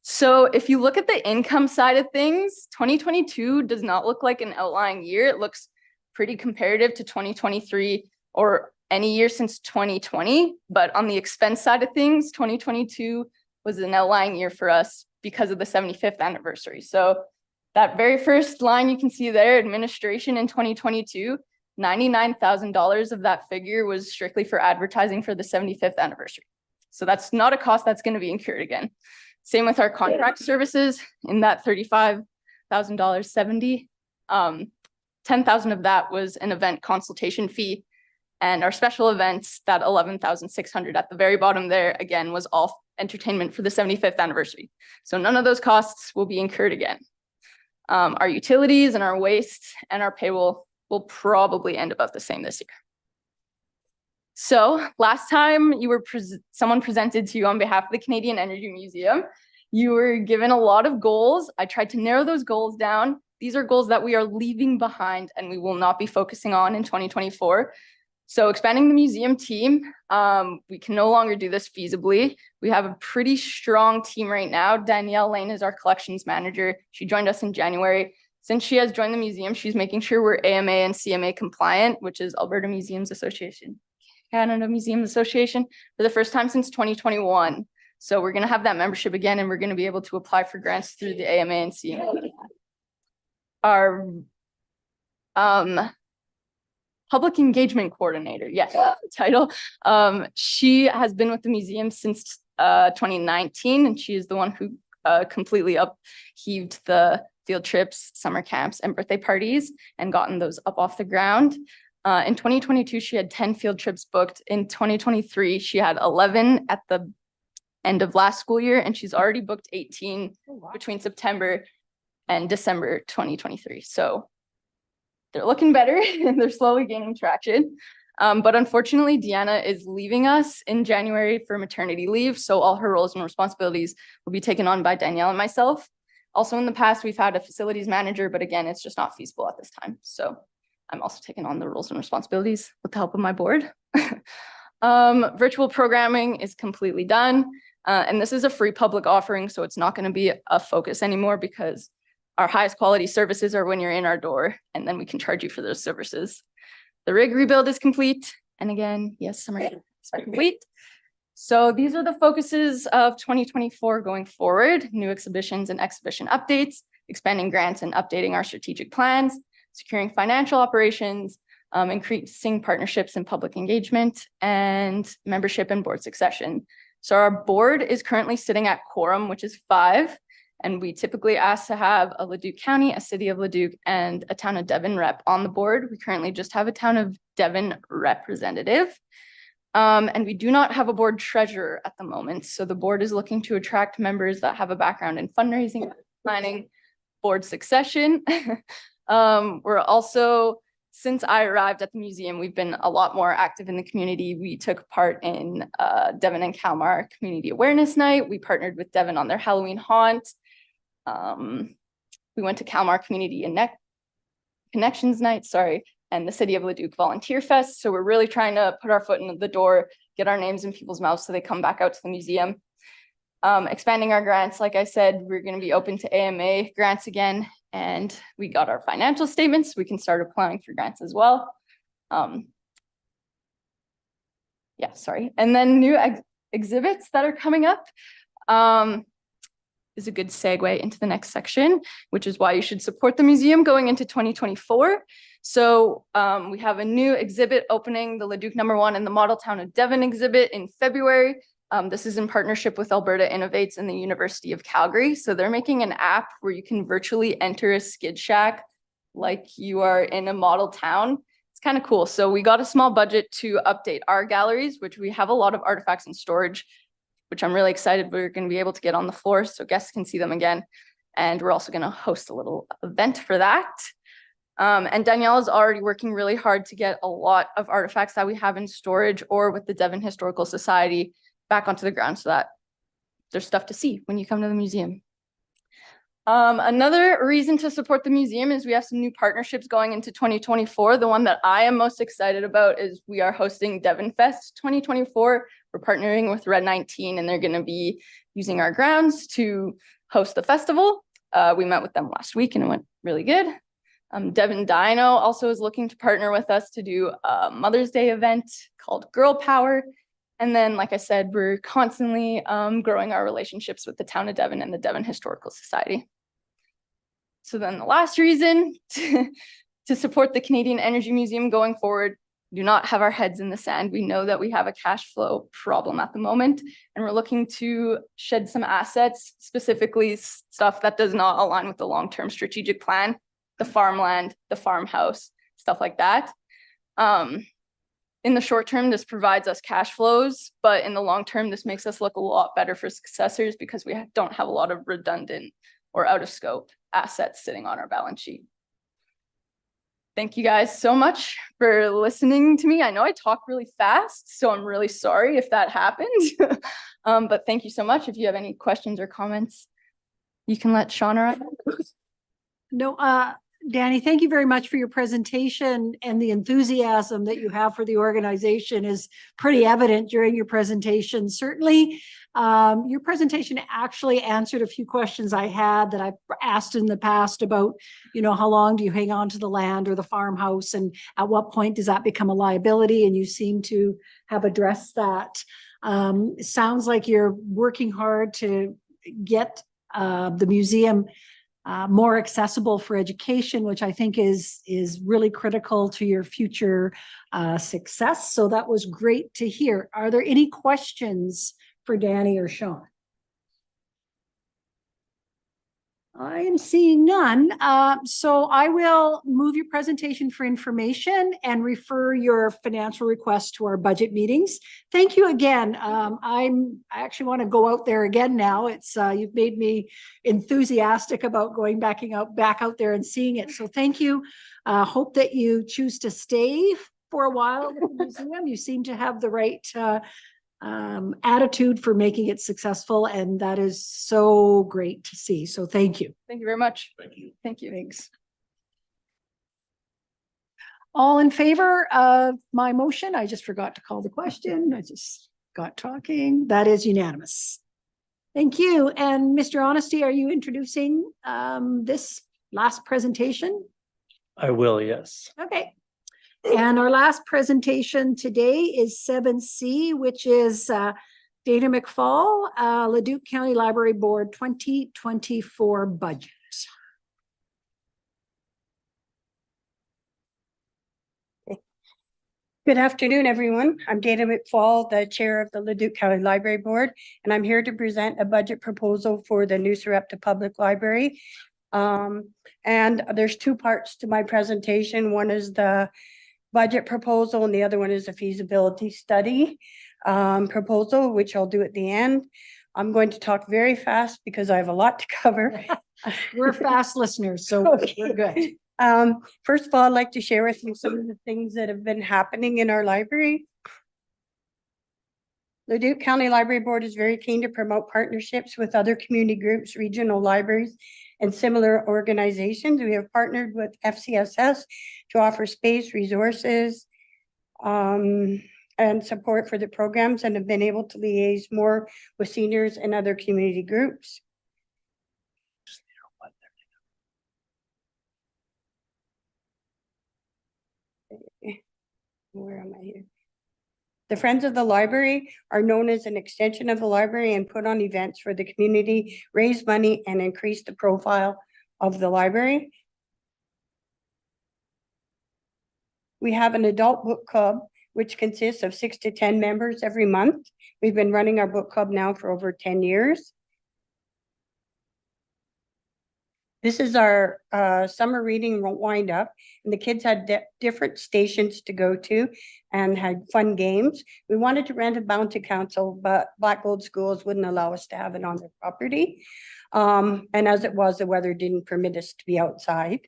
So if you look at the income side of things, 2022 does not look like an outlying year. It looks pretty comparative to 2023 or any year since 2020. But on the expense side of things, 2022 was an outlying year for us because of the 75th anniversary. So that very first line you can see there, administration in 2022, $99,000 of that figure was strictly for advertising for the 75th anniversary. So that's not a cost that's going to be incurred again. Same with our contract services in that $35,000, 70. 10,000 of that was an event consultation fee, and our special events, that 11,600 at the very bottom there, again, was all entertainment for the 75th anniversary. So none of those costs will be incurred again. Our utilities and our waste and our payroll will probably end about the same this year. So last time someone presented to you on behalf of the Canadian Energy Museum, you were given a lot of goals. I tried to narrow those goals down. These are goals that we are leaving behind and we will not be focusing on in 2024. So expanding the museum team, we can no longer do this feasibly. We have a pretty strong team right now. Danielle Lane is our collections manager. She joined us in January. Since she has joined the museum, she's making sure we're AMA and CMA compliant, which is Alberta Museums Association, Canada Museums Association, for the first time since 2021. So we're going to have that membership again, and we're going to be able to apply for grants through the AMA and CMA. Our public engagement coordinator, yes, title. She has been with the museum since 2019, and she is the one who completely upheaved the field trips, summer camps, and birthday parties and gotten those up off the ground. In 2022, she had 10 field trips booked. In 2023, she had 11 at the end of last school year, and she's already booked 18 between September and December 2023. So they're looking better and they're slowly gaining traction. But unfortunately, Deanna is leaving us in January for maternity leave. So all her roles and responsibilities will be taken on by Danielle and myself. Also in the past, we've had a facilities manager, but again, it's just not feasible at this time. So I'm also taking on the roles and responsibilities with the help of my board. Virtual programming is completely done. And this is a free public offering, so it's not going to be a focus anymore because our highest quality services are when you're in our door, and then we can charge you for those services. The rig rebuild is complete. And again, yes, summer camps are complete. So these are the focuses of 2024 going forward: new exhibitions and exhibition updates, expanding grants and updating our strategic plans, securing financial operations, increasing partnerships and public engagement, and membership and board succession. So our board is currently sitting at quorum, which is 5. And we typically ask to have a Leduc County, a City of Leduc, and a Town of Devon rep on the board. We currently just have a Town of Devon representative. And we do not have a board treasurer at the moment. So the board is looking to attract members that have a background in fundraising, planning, board succession. We're also, since I arrived at the museum, we've been a lot more active in the community. We took part in Devon and Kalmar Community Awareness Night. We partnered with Devon on their Halloween haunt. We went to Kalmar Community and Connections Night, and the City of Leduc Volunteer Fest. So we're really trying to put our foot in the door, get our names in people's mouths so they come back out to the museum. Expanding our grants, like I said, we're going to be open to AMA grants again, and we got our financial statements. We can start applying for grants as well. And then new exhibits that are coming up. Is a good segue into the next section, which is why you should support the museum going into 2024. So we have a new exhibit opening, the Leduc #1 and the Model Town of Devon exhibit in February. This is in partnership with Alberta Innovates and the University of Calgary. So they're making an app where you can virtually enter a skid shack like you are in a model town. It's kind of cool. So we got a small budget to update our galleries, which we have a lot of artifacts in storage, which I'm really excited we're going to be able to get on the floor so guests can see them again. And we're also going to host a little event for that. And Danielle is already working really hard to get a lot of artifacts that we have in storage or with the Devon Historical Society back onto the ground so that there's stuff to see when you come to the museum. Another reason to support the museum is we have some new partnerships going into 2024. The one that I am most excited about is we are hosting Devon Fest 2024. We're partnering with Red 19, and they're going to be using our grounds to host the festival. We met with them last week and it went really good. Devon Dino also is looking to partner with us to do a Mother's Day event called Girl Power. And then, like I said, we're constantly growing our relationships with the Town of Devon and the Devon Historical Society. So then the last reason to support the Canadian Energy Museum going forward, do not have our heads in the sand. We know that we have a cash flow problem at the moment, and we're looking to shed some assets, specifically stuff that does not align with the long-term strategic plan, the farmland, the farmhouse, stuff like that. In the short term, this provides us cash flows, but in the long term, this makes us look a lot better for successors because we don't have a lot of redundant or out of scope assets sitting on our balance sheet. Thank you guys so much for listening to me. I know I talk really fast, so I'm really sorry if that happened. But thank you so much. If you have any questions or comments, you can let Shauna. No, Danny, thank you very much for your presentation, and the enthusiasm that you have for the organization is pretty evident during your presentation. Certainly, your presentation actually answered a few questions I had that I've asked in the past about, how long do you hang on to the land or the farmhouse, and at what point does that become a liability? And you seem to have addressed that. It sounds like you're working hard to get the museum more accessible for education, which I think is really critical to your future success. So that was great to hear. Are there any questions for Danny or Sean? I am seeing none. So I will move your presentation for information and refer your financial requests to our budget meetings. Thank you again. I actually want to go out there again now. It's you've made me enthusiastic about going back out there and seeing it. So thank you. Hope that you choose to stay for a while at the museum. You seem to have the right attitude for making it successful, and that is so great to see. So thank you. Thank you very much. Thank you. Thank you. Thanks. All in favor of my motion? I just forgot to call the question. I just got talking. That is unanimous. Thank you. And Mr. Honesty, are you introducing this last presentation? I will, yes. Okay. And our last presentation today is 7C, which is Dana McFall, Leduc County Library Board 2024 budget. Good afternoon, everyone. I'm Dana McFall, the chair of the Leduc County Library Board, and I'm here to present a budget proposal for the New Sarepta Public Library. And there's two parts to my presentation. One is the budget proposal, and the other one is a feasibility study proposal, which I'll do at the end. I'm going to talk very fast because I have a lot to cover. We're fast listeners, so we're good. First of all, I'd like to share with you some of the things that have been happening in our library. Leduc County Library Board is very keen to promote partnerships with other community groups, regional libraries, and similar organizations. We have partnered with FCSS to offer space, resources, and support for the programs, and have been able to liaise more with seniors and other community groups. Where am I here? The Friends of the Library are known as an extension of the library and put on events for the community, raise money, and increase the profile of the library. We have an adult book club, which consists of 6 to 10 members every month. We've been running our book club now for over 10 years. This is our summer reading wind up, and the kids had different stations to go to and had fun games. We wanted to rent a bounty council, but Black Gold Schools wouldn't allow us to have it on their property. And as it was, the weather didn't permit us to be outside.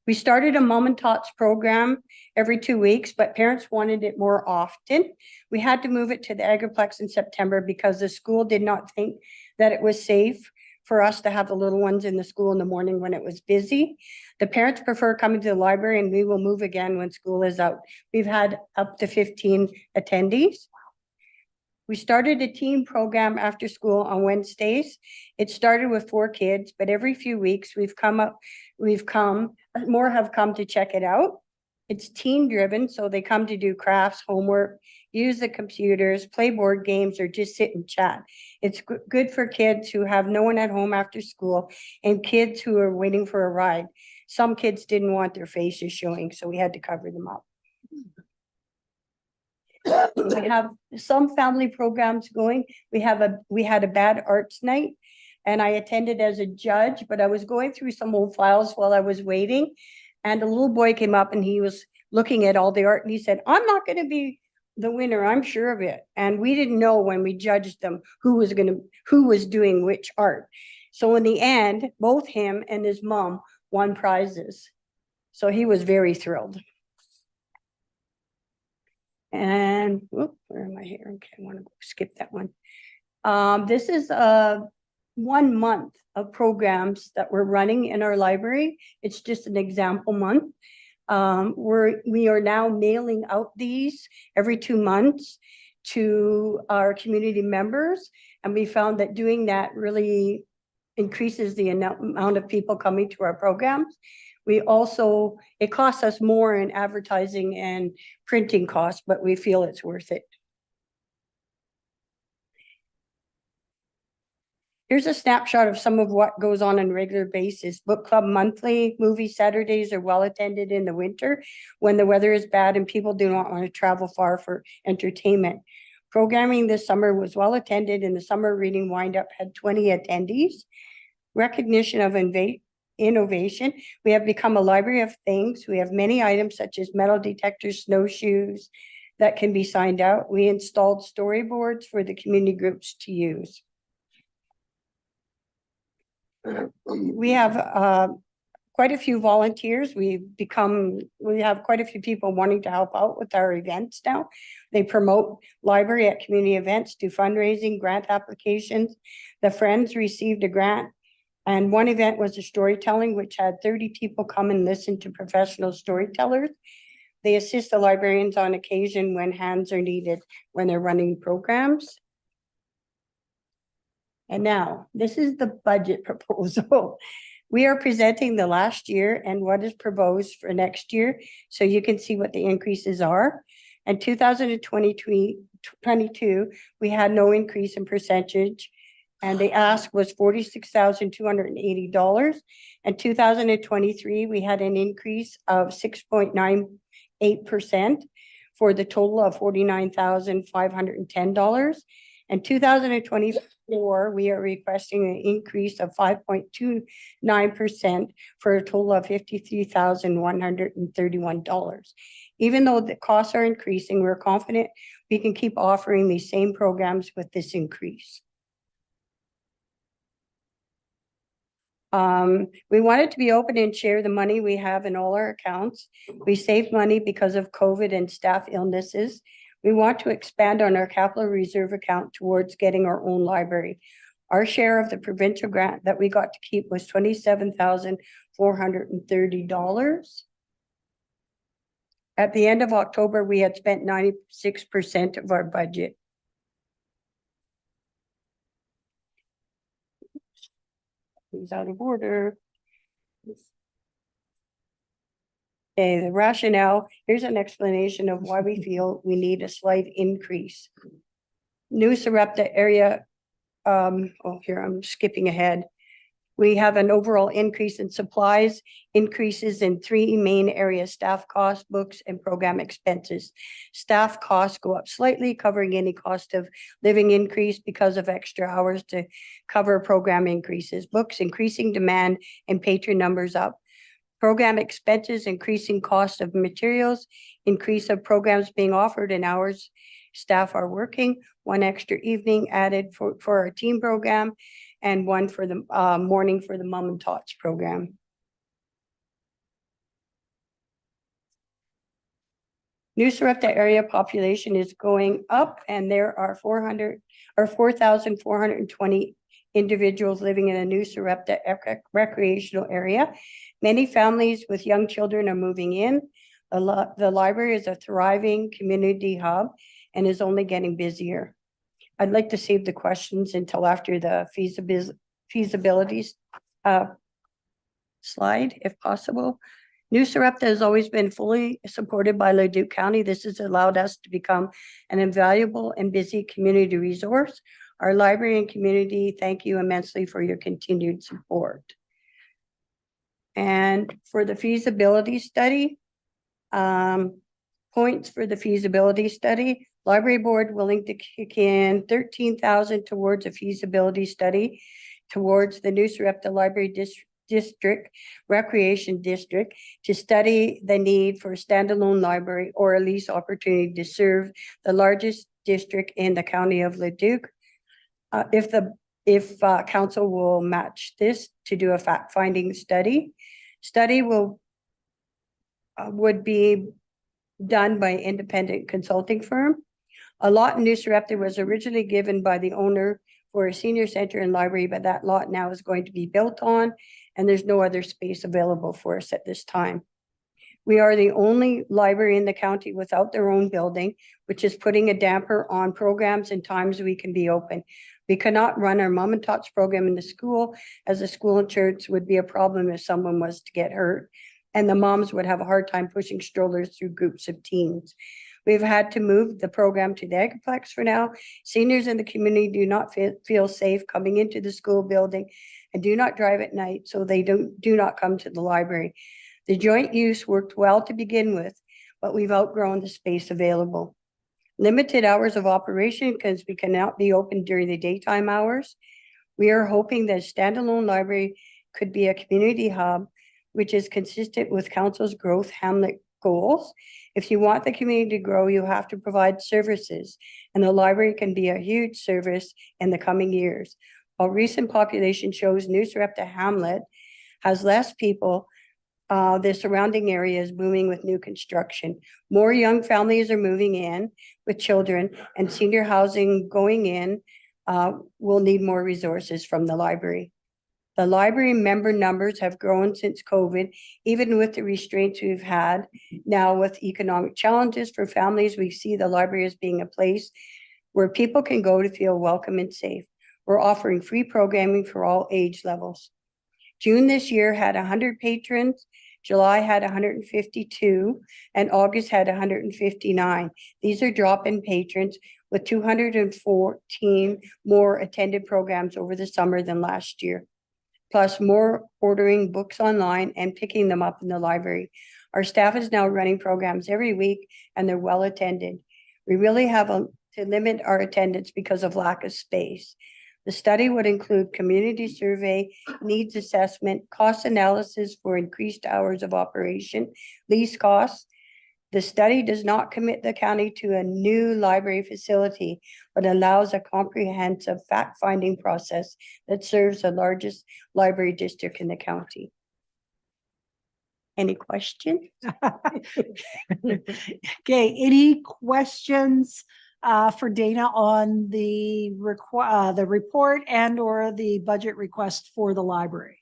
We started a Mom and Tots program every 2 weeks, but parents wanted it more often. We had to move it to the Agriplex in September because the school did not think that it was safe for us to have the little ones in the school in the morning when it was busy. The parents prefer coming to the library, and we will move again when school is out. We've had up to 15 attendees. We started a teen program after school on Wednesdays. It started with 4 kids, but every few weeks more have come to check it out. It's teen driven, so they come to do crafts, homework, use the computers, play board games, or just sit and chat. It's good for kids who have no one at home after school and kids who are waiting for a ride. Some kids didn't want their faces showing, so we had to cover them up. We have some family programs going. We had a bad arts night, and I attended as a judge, but I was going through some old files while I was waiting, and a little boy came up and he was looking at all the art, and he said, "I'm not going to be the winner, I'm sure of it." And we didn't know when we judged them who was doing which art. So in the end, both him and his mom won prizes. So he was very thrilled. And where am I here? Okay, I want to skip that one. This is 1 month of programs that we're running in our library. It's just an example month. We are now mailing out these every 2 months to our community members. And we found that doing that really increases the amount of people coming to our programs. It costs us more in advertising and printing costs, but we feel it's worth it. Here's a snapshot of some of what goes on a regular basis. Book club monthly, movie Saturdays are well attended in the winter when the weather is bad and people do not want to travel far for entertainment. Programming this summer was well attended and the summer reading wind-up had 20 attendees. Recognition of innovation. We have become a library of things. We have many items such as metal detectors, snowshoes that can be signed out. We installed storyboards for the community groups to use. We have quite a few volunteers. We have quite a few people wanting to help out with our events now. They promote library at community events, do fundraising, grant applications. The Friends received a grant, and one event was a storytelling, which had 30 people come and listen to professional storytellers. They assist the librarians on occasion when hands are needed when they're running programs. And now, this is the budget proposal. We are presenting the last year and what is proposed for next year, so you can see what the increases are. In 2022, we had no increase in percentage, and the ask was $46,280. In 2023, we had an increase of 6.98% for the total of $49,510. In 2024, we are requesting an increase of 5.29% for a total of $53,131. Even though the costs are increasing, we're confident we can keep offering these same programs with this increase. We wanted to be open and share the money we have in all our accounts. We saved money because of COVID and staff illnesses. We want to expand on our capital reserve account towards getting our own library. Our share of the provincial grant that we got to keep was $27,430. At the end of October, we had spent 96% of our budget. He's out of order. Okay, the rationale, here's an explanation of why we feel we need a slight increase. New Sarepta area, here I'm skipping ahead. We have an overall increase in supplies, increases in 3 main areas: staff costs, books, and program expenses. Staff costs go up slightly, covering any cost of living increase because of extra hours to cover program increases. Books, increasing demand and patron numbers up. Program expenses, increasing cost of materials, increase of programs being offered and hours staff are working, 1 extra evening added for our team program, and 1 for the morning for the Mom and Tots program. New Sarepta area population is going up, and there are 4,420 individuals living in a New Sarepta recreational area. Many families with young children are moving in. The library is a thriving community hub and is only getting busier. I'd like to save the questions until after the feasibility slide, if possible. New Sarepta has always been fully supported by Leduc County. This has allowed us to become an invaluable and busy community resource. Our library and community thank you immensely for your continued support. And for the feasibility study, points for the feasibility study, library board willing to kick in $13,000 towards a feasibility study towards the New Sarepta Library District Recreation District to study the need for a standalone library or a lease opportunity to serve the largest district in the county of Leduc. If council will match this to do a fact-finding study. Study would be done by an independent consulting firm. A lot in New Sarepta was originally given by the owner for a senior center and library, but that lot now is going to be built on, and there's no other space available for us at this time. We are the only library in the county without their own building, which is putting a damper on programs and times we can be open. We cannot run our Mom and Tots program in the school, as the school insurance would be a problem if someone was to get hurt, and the moms would have a hard time pushing strollers through groups of teens. We've had to move the program to the Agriplex for now. Seniors in the community do not feel safe coming into the school building and do not drive at night, so they do not come to the library. The joint use worked well to begin with, but we've outgrown the space available. Limited hours of operation because we cannot be open during the daytime hours. We are hoping that a standalone library could be a community hub, which is consistent with council's growth hamlet goals. If you want the community to grow, you have to provide services, and the library can be a huge service in the coming years. While recent population shows New Sarepta Hamlet has less people, the surrounding area is booming with new construction. More young families are moving in with children, and senior housing going in will need more resources from the library. The library member numbers have grown since COVID, even with the restraints we've had. Now with economic challenges for families, we see the library as being a place where people can go to feel welcome and safe. We're offering free programming for all age levels. June this year had 100 patrons, July had 152, and August had 159. These are drop-in patrons with 214 more attended programs over the summer than last year, plus more ordering books online and picking them up in the library. Our staff is now running programs every week, and they're well attended. We really have to limit our attendance because of lack of space. The study would include community survey, needs assessment, cost analysis for increased hours of operation, lease costs. The study does not commit the county to a new library facility, but allows a comprehensive fact-finding process that serves the largest library district in the county. Any questions? Okay, any questions for Dana on the report and or the budget request for the library?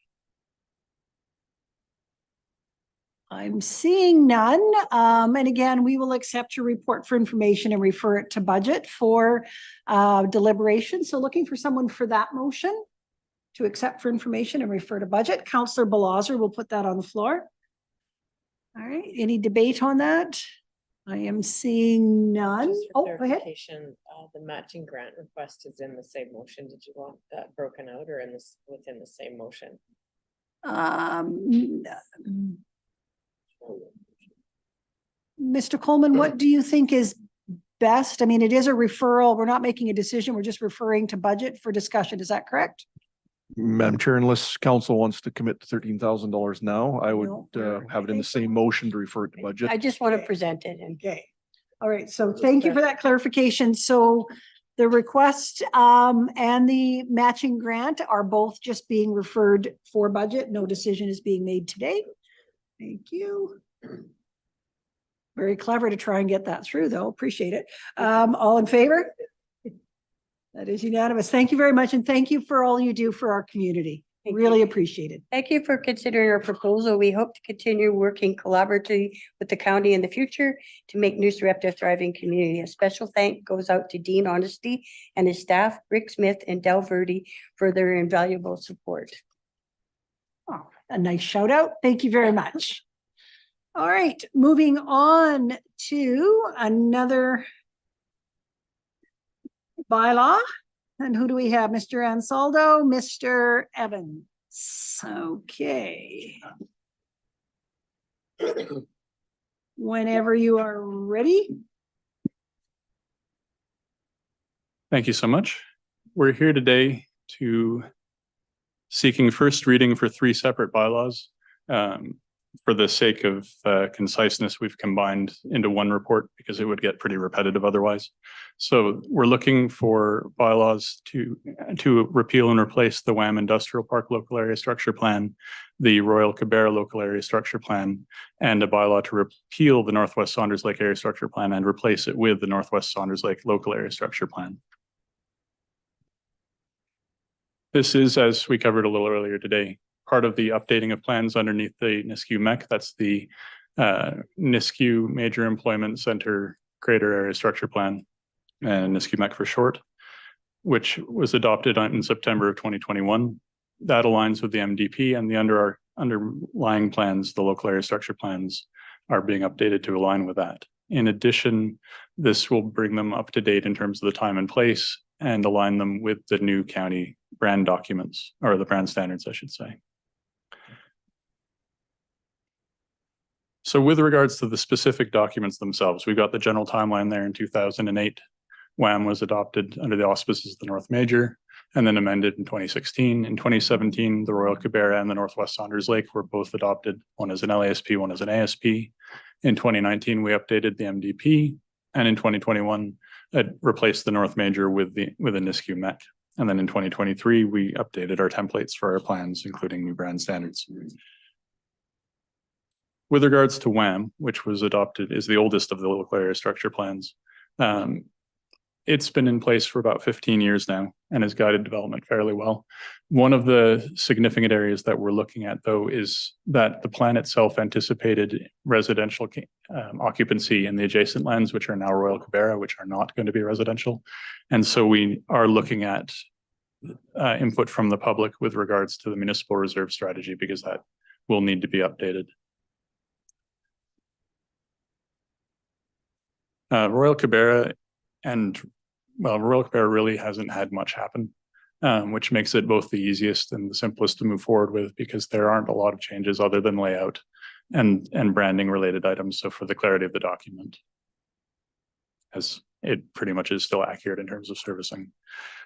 I'm seeing none. And again, we will accept your report for information and refer it to budget for deliberation. So looking for someone for that motion to accept for information and refer to budget. Councillor Balazar will put that on the floor. All right, any debate on that? I am seeing none. Just for Oh, go ahead. clarification, the matching grant request is in the same motion. Did you want that broken out or in this within the same motion? Mr. Coleman, what do you think is best? I mean, it is a referral. We're not making a decision. We're just referring to budget for discussion. Is that correct? Madam Chair, unless council wants to commit to $13,000 now, I would No. have it in the same motion to refer it to budget. I just want to present it and Okay. All right. So thank you for that clarification. So the request and the matching grant are both just being referred for budget. No decision is being made today. Thank you. Very clever to try and get that through, though. Appreciate it. All in favor? That is unanimous. Thank you very much. And thank you for all you do for our community. Thank Really you. appreciate it. thank you for considering our proposal. We hope to continue working collaboratively with the county in the future to make New Sarepta a thriving community. A special thank goes out to Dean Honesty and his staff, Rick Smith and Del Verde, for their invaluable support. Oh, a nice shout out. Thank you very much. All right, moving on to another bylaw. And who do we have? Mr. Ansaldo, Mr. Evans. Okay. Whenever you are ready. Thank you so much. We're here today to seeking first reading for 3 separate bylaws. For the sake of conciseness, we've combined into one report because it would get pretty repetitive otherwise. So we're looking for bylaws to repeal and replace the WAM Industrial Park Local Area Structure Plan, the Royal Cabarra Local Area Structure Plan, and a bylaw to repeal the Northwest Saunders Lake Area Structure Plan and replace it with the Northwest Saunders Lake Local Area Structure Plan. This is, as we covered a little earlier today, part of the updating of plans underneath the Nisku MEC. That's the Nisku Major Employment Center Greater Area Structure Plan, and Nisku MEC for short, which was adopted in September of 2021. That aligns with the MDP, and the underlying plans, the local area structure plans, are being updated to align with that. In addition, this will bring them up to date in terms of the time and place and align them with the new county brand documents, or the brand standards, I should say. So with regards to the specific documents themselves, we've got the general timeline there in 2008. WAM was adopted under the auspices of the North Major and then amended in 2016. In 2017, the Royal Kibera and the Northwest Saunders Lake were both adopted, one as an LASP, one as an ASP. In 2019, we updated the MDP, and in 2021, it replaced the North Major with a Nisku MEC. And then in 2023, we updated our templates for our plans, including new brand standards. With regards to WAM, which was adopted, is the oldest of the local area structure plans. It's been in place for about 15 years now and has guided development fairly well. One of the significant areas that we're looking at, though, is that the plan itself anticipated residential occupancy in the adjacent lands, which are now Royal Kibera, which are not going to be residential. And so we are looking at input from the public with regards to the municipal reserve strategy, because that will need to be updated. Royal Kibera really hasn't had much happen, which makes it both the easiest and the simplest to move forward with, because there aren't a lot of changes other than layout and branding related items. So for the clarity of the document, as it pretty much is still accurate in terms of servicing.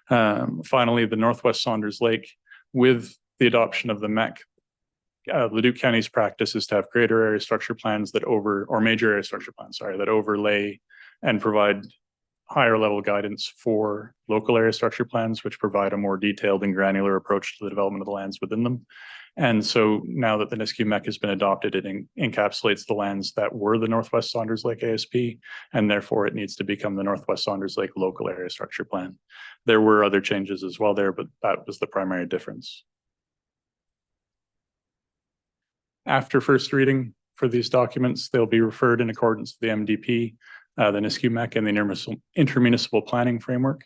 Finally, the Northwest Saunders Lake, with the adoption of the MEC, Leduc County's practice is to have greater area structure plans that major area structure plans, that overlay and provide higher level guidance for local area structure plans, which provide a more detailed and granular approach to the development of the lands within them. And so now that the Nisku MEC has been adopted, it encapsulates the lands that were the Northwest Saunders Lake ASP, and therefore it needs to become the Northwest Saunders Lake local area structure plan. There were other changes as well there, but that was the primary difference. After first reading for these documents, they'll be referred in accordance to the MDP, the Nisku MEC, and the intermunicipal planning framework.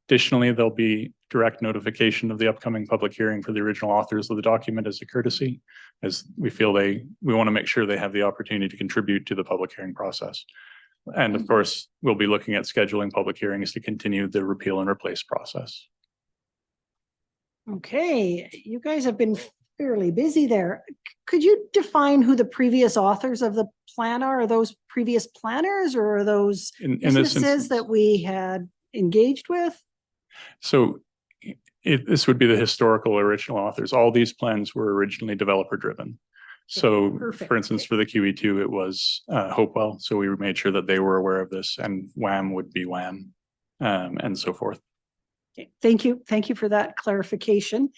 Additionally, there'll be direct notification of the upcoming public hearing for the original authors of the document as a courtesy, as we feel we want to make sure they have the opportunity to contribute to the public hearing process. And of course, we'll be looking at scheduling public hearings to continue the repeal and replace process. Okay, you guys have been fairly busy there. Could you define who the previous authors of the plan are? Are those previous planners, or are those businesses that we had engaged with? So this would be the historical original authors. All these plans were originally developer driven. So perfect. For instance, for the QE2, it was Hopewell. So we made sure that they were aware of this, and WAM would be WAM, and so forth. Okay. Thank you. Thank you for that clarification.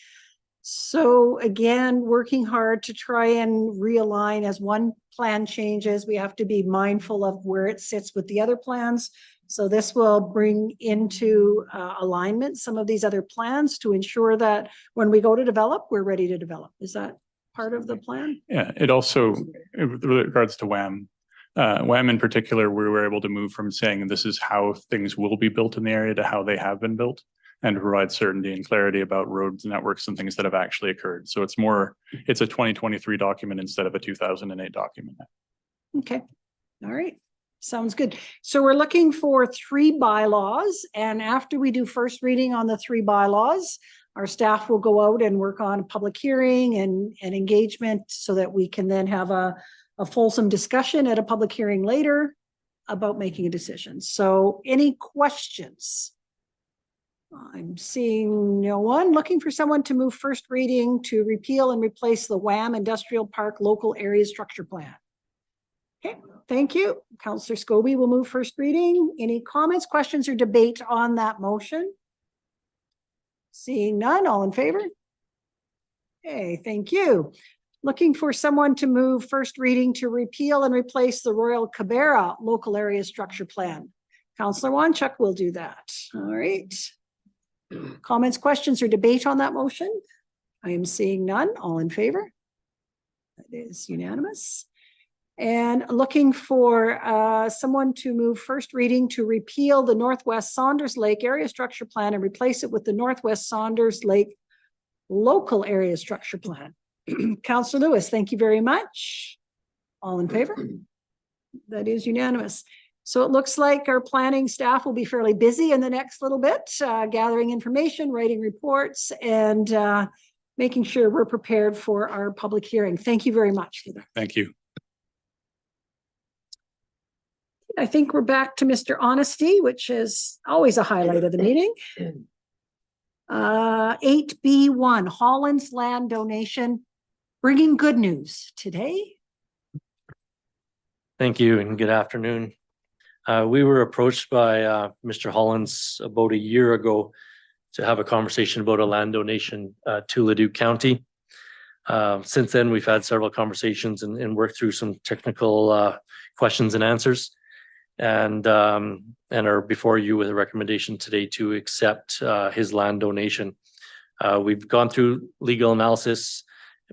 So again, working hard to try and realign as one plan changes. We have to be mindful of where it sits with the other plans. So this will bring into alignment some of these other plans to ensure that when we go to develop, we're ready to develop. Is that part of the plan? Yeah, it also, with regards to WAM, WAM in particular, we were able to move from saying this is how things will be built in the area to how they have been built, and to provide certainty and clarity about roads, networks, and things that have actually occurred. So it's a 2023 document instead of a 2008 document. Okay, all right. Sounds good. So we're looking for 3 bylaws, and after we do first reading on the 3 bylaws, our staff will go out and work on a public hearing and engagement so that we can then have a fulsome discussion at a public hearing later about making a decision. So any questions? I'm seeing no one. Looking for someone to move first reading to repeal and replace the WAM Industrial Park Local Area Structure Plan. Okay, thank you. Councillor Scobie will move first reading. Any comments, questions, or debate on that motion? Seeing none, all in favor? Okay, thank you. Looking for someone to move first reading to repeal and replace the Royal Kibera Local Area Structure Plan. Councillor Wanchuk will do that. All right. Comments, questions, or debate on that motion? I am seeing none. All in favor? That is unanimous. And looking for someone to move first reading to repeal the Northwest Saunders Lake Area Structure Plan and replace it with the Northwest Saunders Lake Local Area Structure Plan. Councillor Lewis, thank you very much. All in favor? That is unanimous. So it looks like our planning staff will be fairly busy in the next little bit, gathering information, writing reports, and making sure we're prepared for our public hearing. Thank you very much for that. Thank you. I think we're back to Mr. Honesty, which is always a highlight of the meeting. 8B1, Holland's land donation, bringing good news today. Thank you and good afternoon. We were approached by Mr. Hollins about a year ago to have a conversation about a land donation to Leduc County. Since then, we've had several conversations and worked through some technical questions and answers, and are before you with a recommendation today to accept his land donation. We've gone through legal analysis,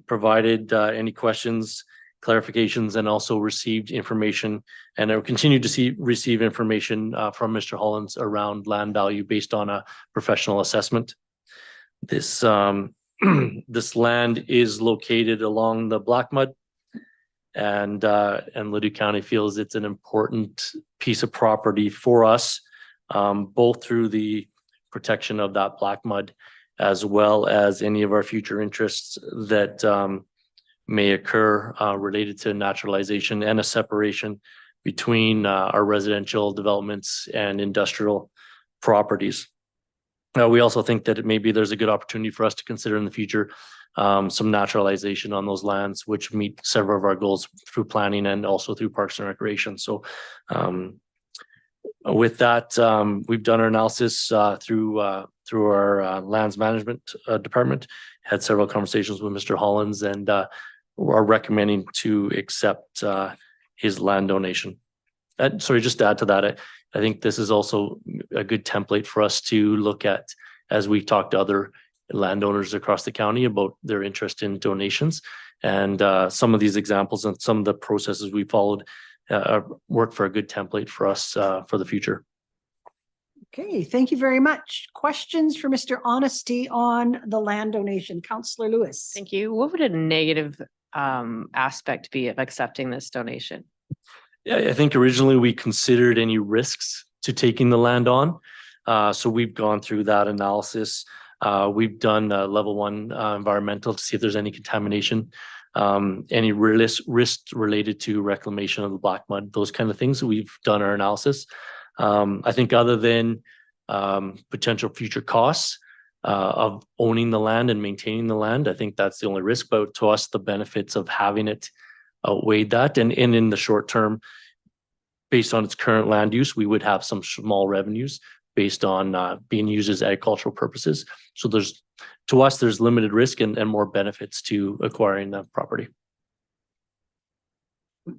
provided any questions, clarifications, and also received information, and I will continue to receive information from Mr. Hollins around land value based on a professional assessment. This this land is located along the Blackmud, and Leduc County feels it's an important piece of property for us, both through the protection of that Blackmud as well as any of our future interests that may occur related to naturalization and a separation between our residential developments and industrial properties. We also think that maybe there's a good opportunity for us to consider in the future some naturalization on those lands, which meet several of our goals through planning and also through Parks and Recreation. So with that, we've done our analysis through our lands management department, had several conversations with Mr. Hollins, and are recommending to accept his land donation. Sorry, just to add to that, I think this is also a good template for us to look at as we talk to other landowners across the county about their interest in donations. And some of these examples and some of the processes we followed work for a good template for us for the future. Okay, thank you very much. Questions for Mr. Honesty on the land donation? Councillor Lewis. Thank you. What would a negative aspect be of accepting this donation? Yeah, I think originally we considered any risks to taking the land on. So we've gone through that analysis. We've done level 1 environmental to see if there's any contamination, any risk related to reclamation of the Blackmud, those kind of things. We've done our analysis. I think other than potential future costs of owning the land and maintaining the land, I think that's the only risk. But to us, the benefits of having it outweighed that. And in the short term, based on its current land use, we would have some small revenues based on being used as agricultural purposes. So to us, there's limited risk and more benefits to acquiring the property.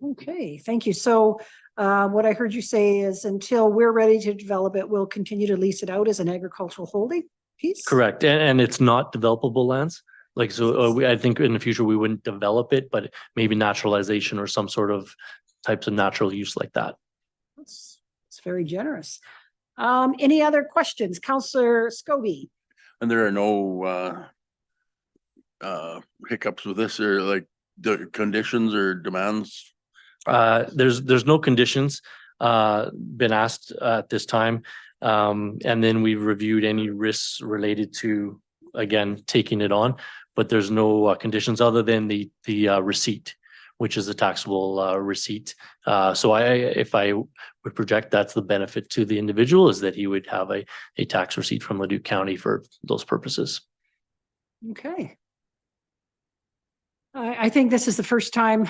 Okay, thank you. So what I heard you say is until we're ready to develop it, we'll continue to lease it out as an agricultural holding piece? Correct. And it's not developable lands. Like, so I think in the future we wouldn't develop it, but maybe naturalization or some sort of types of natural use like that. It's very generous. Any other questions? Councillor Scobie. And there are no hiccups with this, or like the conditions or demands? There's no conditions been asked at this time. And then we've reviewed any risks related to, again, taking it on, but there's no conditions other than the receipt, which is a taxable receipt. So if I would project, that's the benefit to the individual, is that he would have a tax receipt from Leduc County for those purposes. Okay. I think this is the first time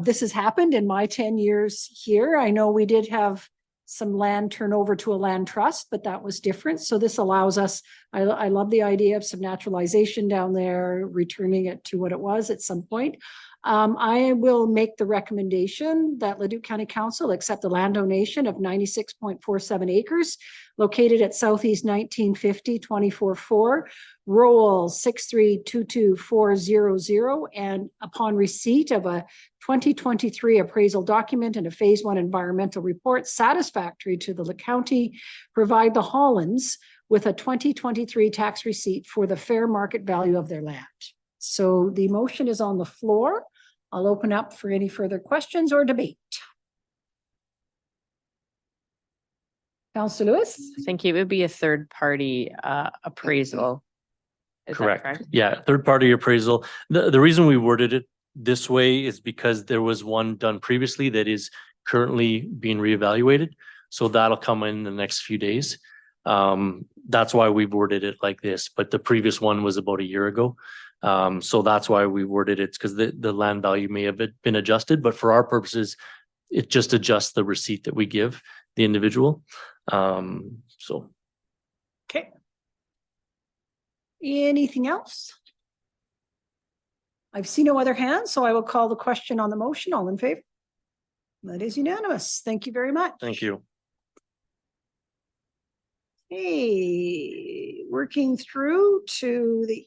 this has happened in my 10 years here. I know we did have some land turnover to a land trust, but that was different. So this allows us, I love the idea of some naturalization down there, returning it to what it was at some point. I will make the recommendation that Leduc County Council accept the land donation of 96.47 acres located at Southeast 1950 244, roll 6322400, and upon receipt of a 2023 appraisal document and a phase 1 environmental report satisfactory to the county, provide the Hollands with a 2023 tax receipt for the fair market value of their land. So the motion is on the floor. I'll open up for any further questions or debate. Councillor Lewis? I think it would be a third party appraisal. Is that Correct. Yeah, third party appraisal. The reason we worded it this way is because there was one done previously that is currently being reevaluated. So that'll come in the next few days. That's why we worded it like this, but the previous one was about a year ago. So that's why we worded it, because the land value may have been adjusted, but for our purposes, it just adjusts the receipt that we give the individual. So. Okay. Anything else? I've seen no other hands, so I will call the question on the motion. All in favor? That is unanimous. Thank you very much. Thank you. Hey, working through to the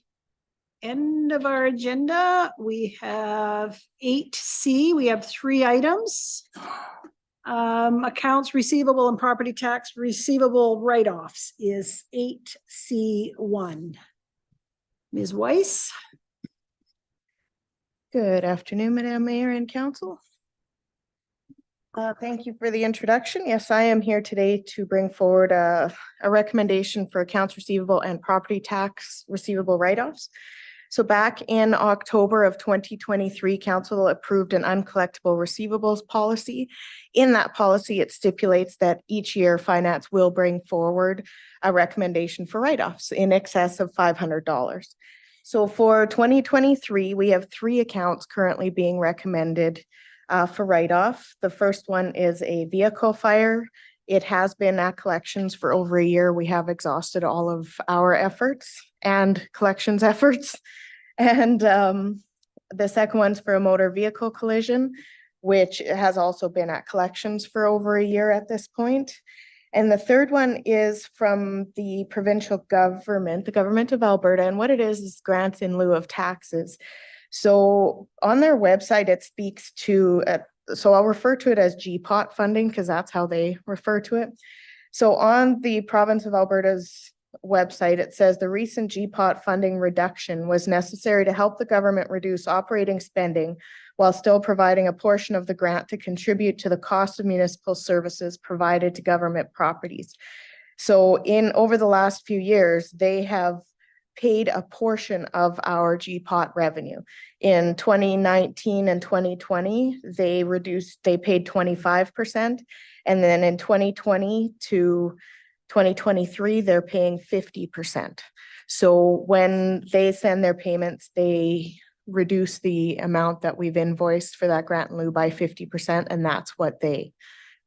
end of our agenda, we have 8C. We have 3 items. Accounts receivable and property tax receivable write-offs is 8C1. Ms. Weiss? Good afternoon, Madam Mayor and Council. Thank you for the introduction. Yes, I am here today to bring forward a recommendation for accounts receivable and property tax receivable write-offs. So back in October of 2023, Council approved an uncollectible receivables policy. In that policy, it stipulates that each year Finance will bring forward a recommendation for write-offs in excess of $500. So for 2023, we have 3 accounts currently being recommended for write-off. The first one is a vehicle fire. It has been at collections for over a year. We have exhausted all of our efforts and collections efforts. And the second one's for a motor vehicle collision, which has also been at collections for over a year at this point. And the third one is from the provincial government, the government of Alberta. And what it is grants in lieu of taxes. So on their website, it speaks to, so I'll refer to it as GPOT funding because that's how they refer to it. So on the province of Alberta's website, it says the recent GPOT funding reduction was necessary to help the government reduce operating spending while still providing a portion of the grant to contribute to the cost of municipal services provided to government properties. So over the last few years, they have paid a portion of our GPOT revenue. In 2019 and 2020, they paid 25%. And then in 2020 to 2023, they're paying 50%. So when they send their payments, they reduce the amount that we've invoiced for that grant in lieu by 50%, and that's what they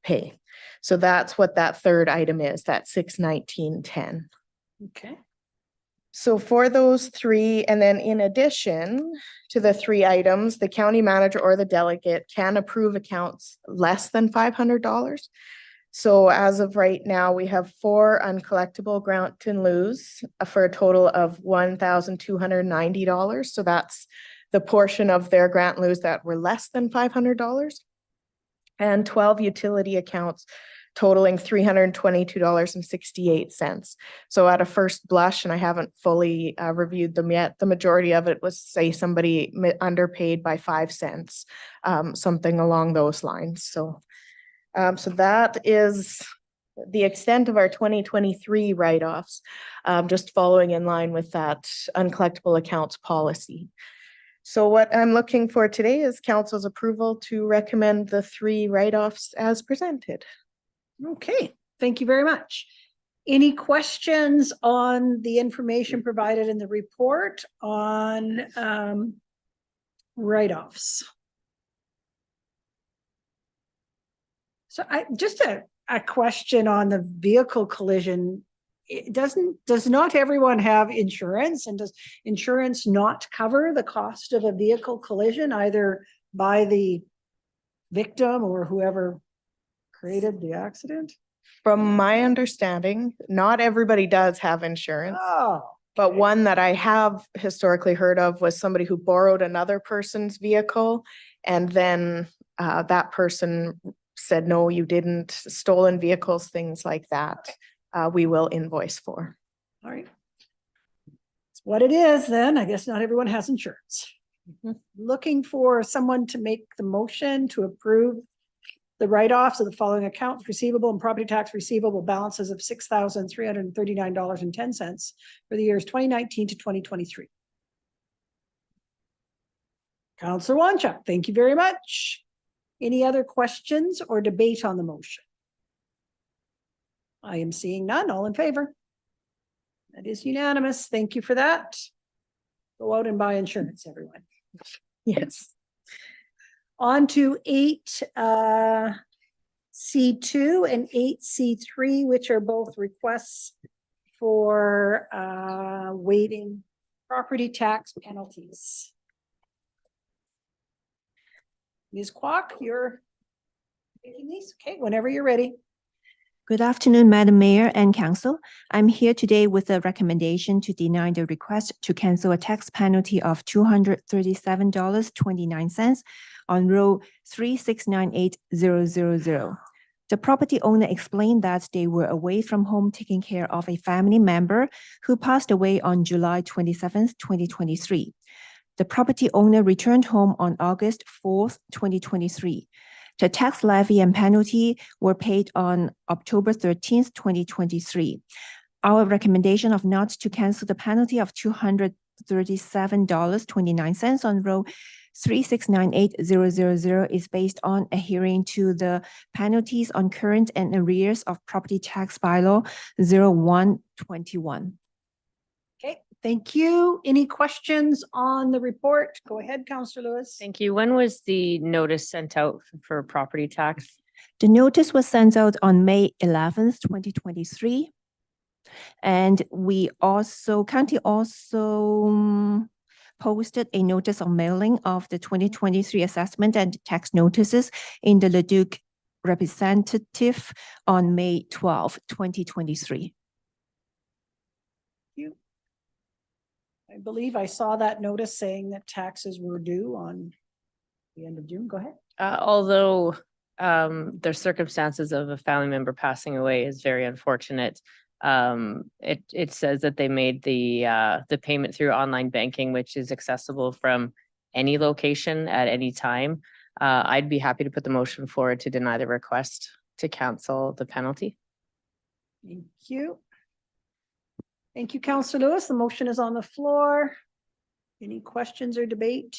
pay. So that's what that third item is, that 61910. Okay. So for those 3, and then in addition to the 3 items, the county manager or the delegate can approve accounts less than $500. So as of right now, we have 4 uncollectible grant in lieu's for a total of $1,290. So that's the portion of their grant in lieu's that were less than $500, and 12 utility accounts totaling $322.68. So at a first blush, and I haven't fully reviewed them yet, the majority of it was, say, somebody underpaid by 5 cents, something along those lines. So that is the extent of our 2023 write-offs, just following in line with that uncollectible accounts policy. So what I'm looking for today is council's approval to recommend the 3 write-offs as presented. Okay, thank you very much. Any questions on the information provided in the report on write-offs? So just a question on the vehicle collision. does not everyone have insurance, and does insurance not cover the cost of a vehicle collision either by the victim or whoever created the accident? From my understanding, not everybody does have insurance. Oh, But one that I have historically heard of was somebody who borrowed another person's vehicle. And then that person said, no, you didn't, stolen vehicles, things like that. We will invoice for. all right. It's what it is then. I guess not everyone has insurance. Looking for someone to make the motion to approve the write-offs of the following accounts receivable and property tax receivable balances of $6,339.10 for the years 2019 to 2023. Councillor Wanchuk, thank you very much. Any other questions or debate on the motion? I am seeing none. All in favor? That is unanimous. Thank you for that. Go out and buy insurance, everyone. Yes. On to 8C2 and 8C3, which are both requests for waiving property tax penalties. Ms. Kwok, you're taking these? Okay, whenever you're ready. Good afternoon, Madam Mayor and Council. I'm here today with a recommendation to deny the request to cancel a tax penalty of $237.29 on row 3698000. The property owner explained that they were away from home taking care of a family member who passed away on July 27th, 2023. The property owner returned home on August 4th, 2023. The tax levy and penalty were paid on October 13th, 2023. Our recommendation of not to cancel the penalty of $237.29 on row 3698000 is based on adhering to the penalties on current and arrears of property tax bylaw 0121. Okay, thank you. Any questions on the report? Go ahead, Councillor Lewis. Thank you. When was the notice sent out for property tax? The notice was sent out on May 11th, 2023. And county also posted a notice of mailing of the 2023 assessment and tax notices in the Leduc representative on May 12, 2023. I believe I saw that notice saying that taxes were due on the end of June. Go ahead. Although the circumstances of a family member passing away is very unfortunate. It says that they made the payment through online banking, which is accessible from any location at any time. I'd be happy to put the motion forward to deny the request to cancel the penalty. Thank you. Thank you, Councillor Lewis. The motion is on the floor. Any questions or debate?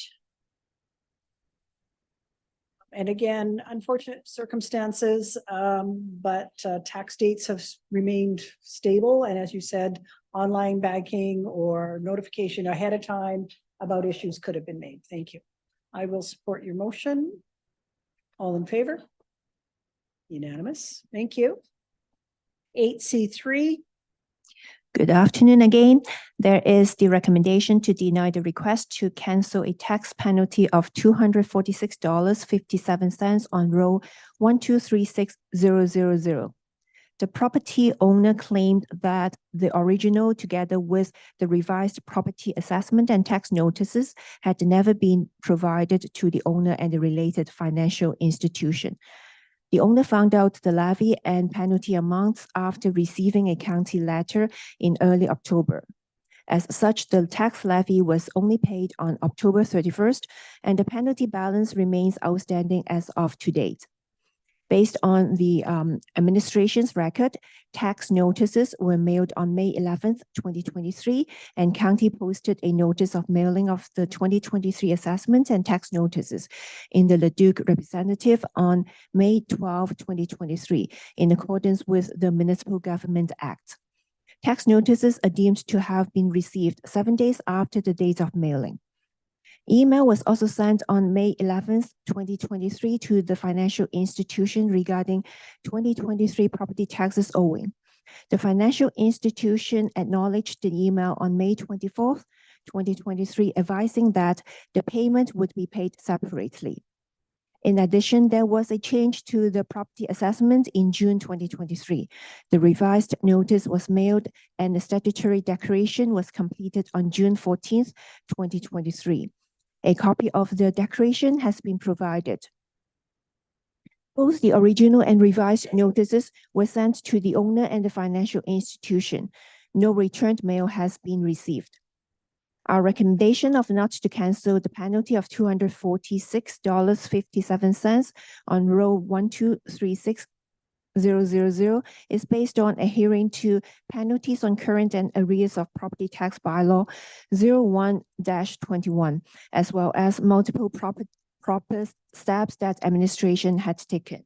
And again, unfortunate circumstances, but tax dates have remained stable. And as you said, online banking or notification ahead of time about issues could have been made. Thank you. I will support your motion. All in favor? Unanimous. Thank you. 8C3. Good afternoon again. There is the recommendation to deny the request to cancel a tax penalty of $246.57 on row 1236000. The property owner claimed that the original, together with the revised property assessment and tax notices, had never been provided to the owner and the related financial institution. The owner found out the levy and penalty amounts after receiving a county letter in early October. As such, the tax levy was only paid on October 31st, and the penalty balance remains outstanding as of to date. Based on the administration's record, tax notices were mailed on May 11th, 2023, and county posted a notice of mailing of the 2023 assessment and tax notices in the Leduc representative on May 12, 2023, in accordance with the Municipal Government Act. Tax notices are deemed to have been received 7 days after the date of mailing. Email was also sent on May 11th, 2023 to the financial institution regarding 2023 property taxes owing. The financial institution acknowledged the email on May 24th, 2023, advising that the payment would be paid separately. In addition, there was a change to the property assessment in June 2023. The revised notice was mailed and the statutory declaration was completed on June 14th, 2023. A copy of the declaration has been provided. Both the original and revised notices were sent to the owner and the financial institution. No returned mail has been received. Our recommendation of not to cancel the penalty of $246.57 on row 1236000 is based on adhering to penalties on current and arrears of property tax bylaw 01-21, as well as multiple proper steps that administration had taken.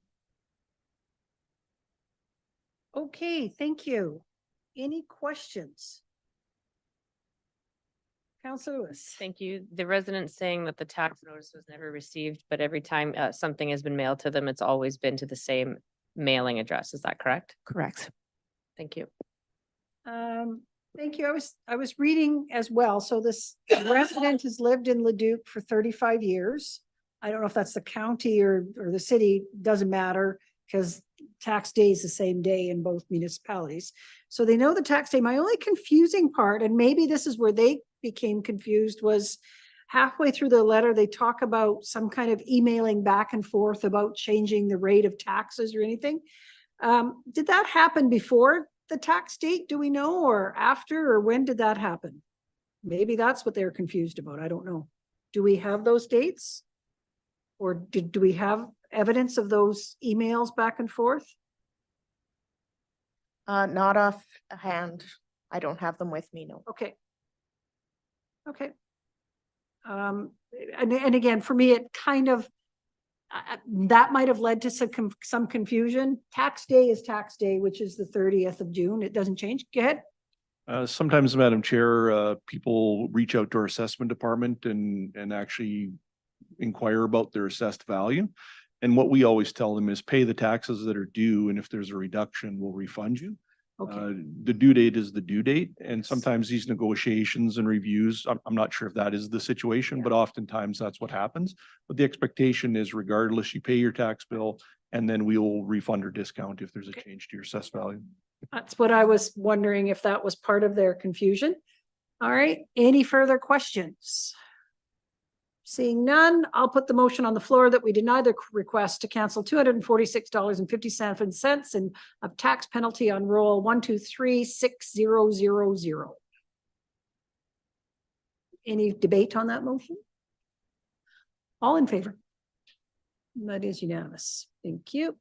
Okay, thank you. Any questions? Councilor Lewis. Thank you. The residents saying that the tax notice was never received, but every time something has been mailed to them, it's always been to the same mailing address. Is that correct? Correct. Thank you. Thank you. I was reading as well. So this resident has lived in Leduc for 35 years. I don't know if that's the county or the city, doesn't matter, because tax day is the same day in both municipalities. So they know the tax day. My only confusing part, and maybe this is where they became confused, was halfway through the letter, they talk about some kind of emailing back and forth about changing the rate of taxes or anything. Did that happen before the tax date? Do we know, or after, or when did that happen? Maybe that's what they're confused about. I don't know. Do we have those dates? Or do we have evidence of those emails back and forth? Not offhand. I don't have them with me, no. Okay. Okay. And again, for me, it kind of, that might have led to some confusion. Tax day is tax day, which is the 30th of June. It doesn't change. Go ahead. Sometimes, Madam Chair, people reach out to our assessment department and actually inquire about their assessed value. And what we always tell them is pay the taxes that are due, and if there's a reduction, we'll refund you. Okay. The due date is the due date, and sometimes these negotiations and reviews, I'm not sure if that is the situation, but oftentimes that's what happens. But the expectation is regardless, you pay your tax bill, and then we will refund or discount if there's a change to your assessed value. That's what I was wondering, if that was part of their confusion. All right, any further questions? Seeing none, I'll put the motion on the floor that we deny the request to cancel $246.57 in of tax penalty on roll 1236000. Any debate on that motion? All in favor? That is unanimous. Thank you.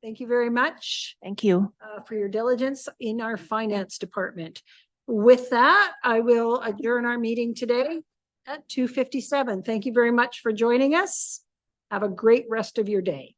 Thank you very much. Thank you. For your diligence in our finance department. With that, I will adjourn our meeting today at 2:57. Thank you very much for joining us. Have a great rest of your day.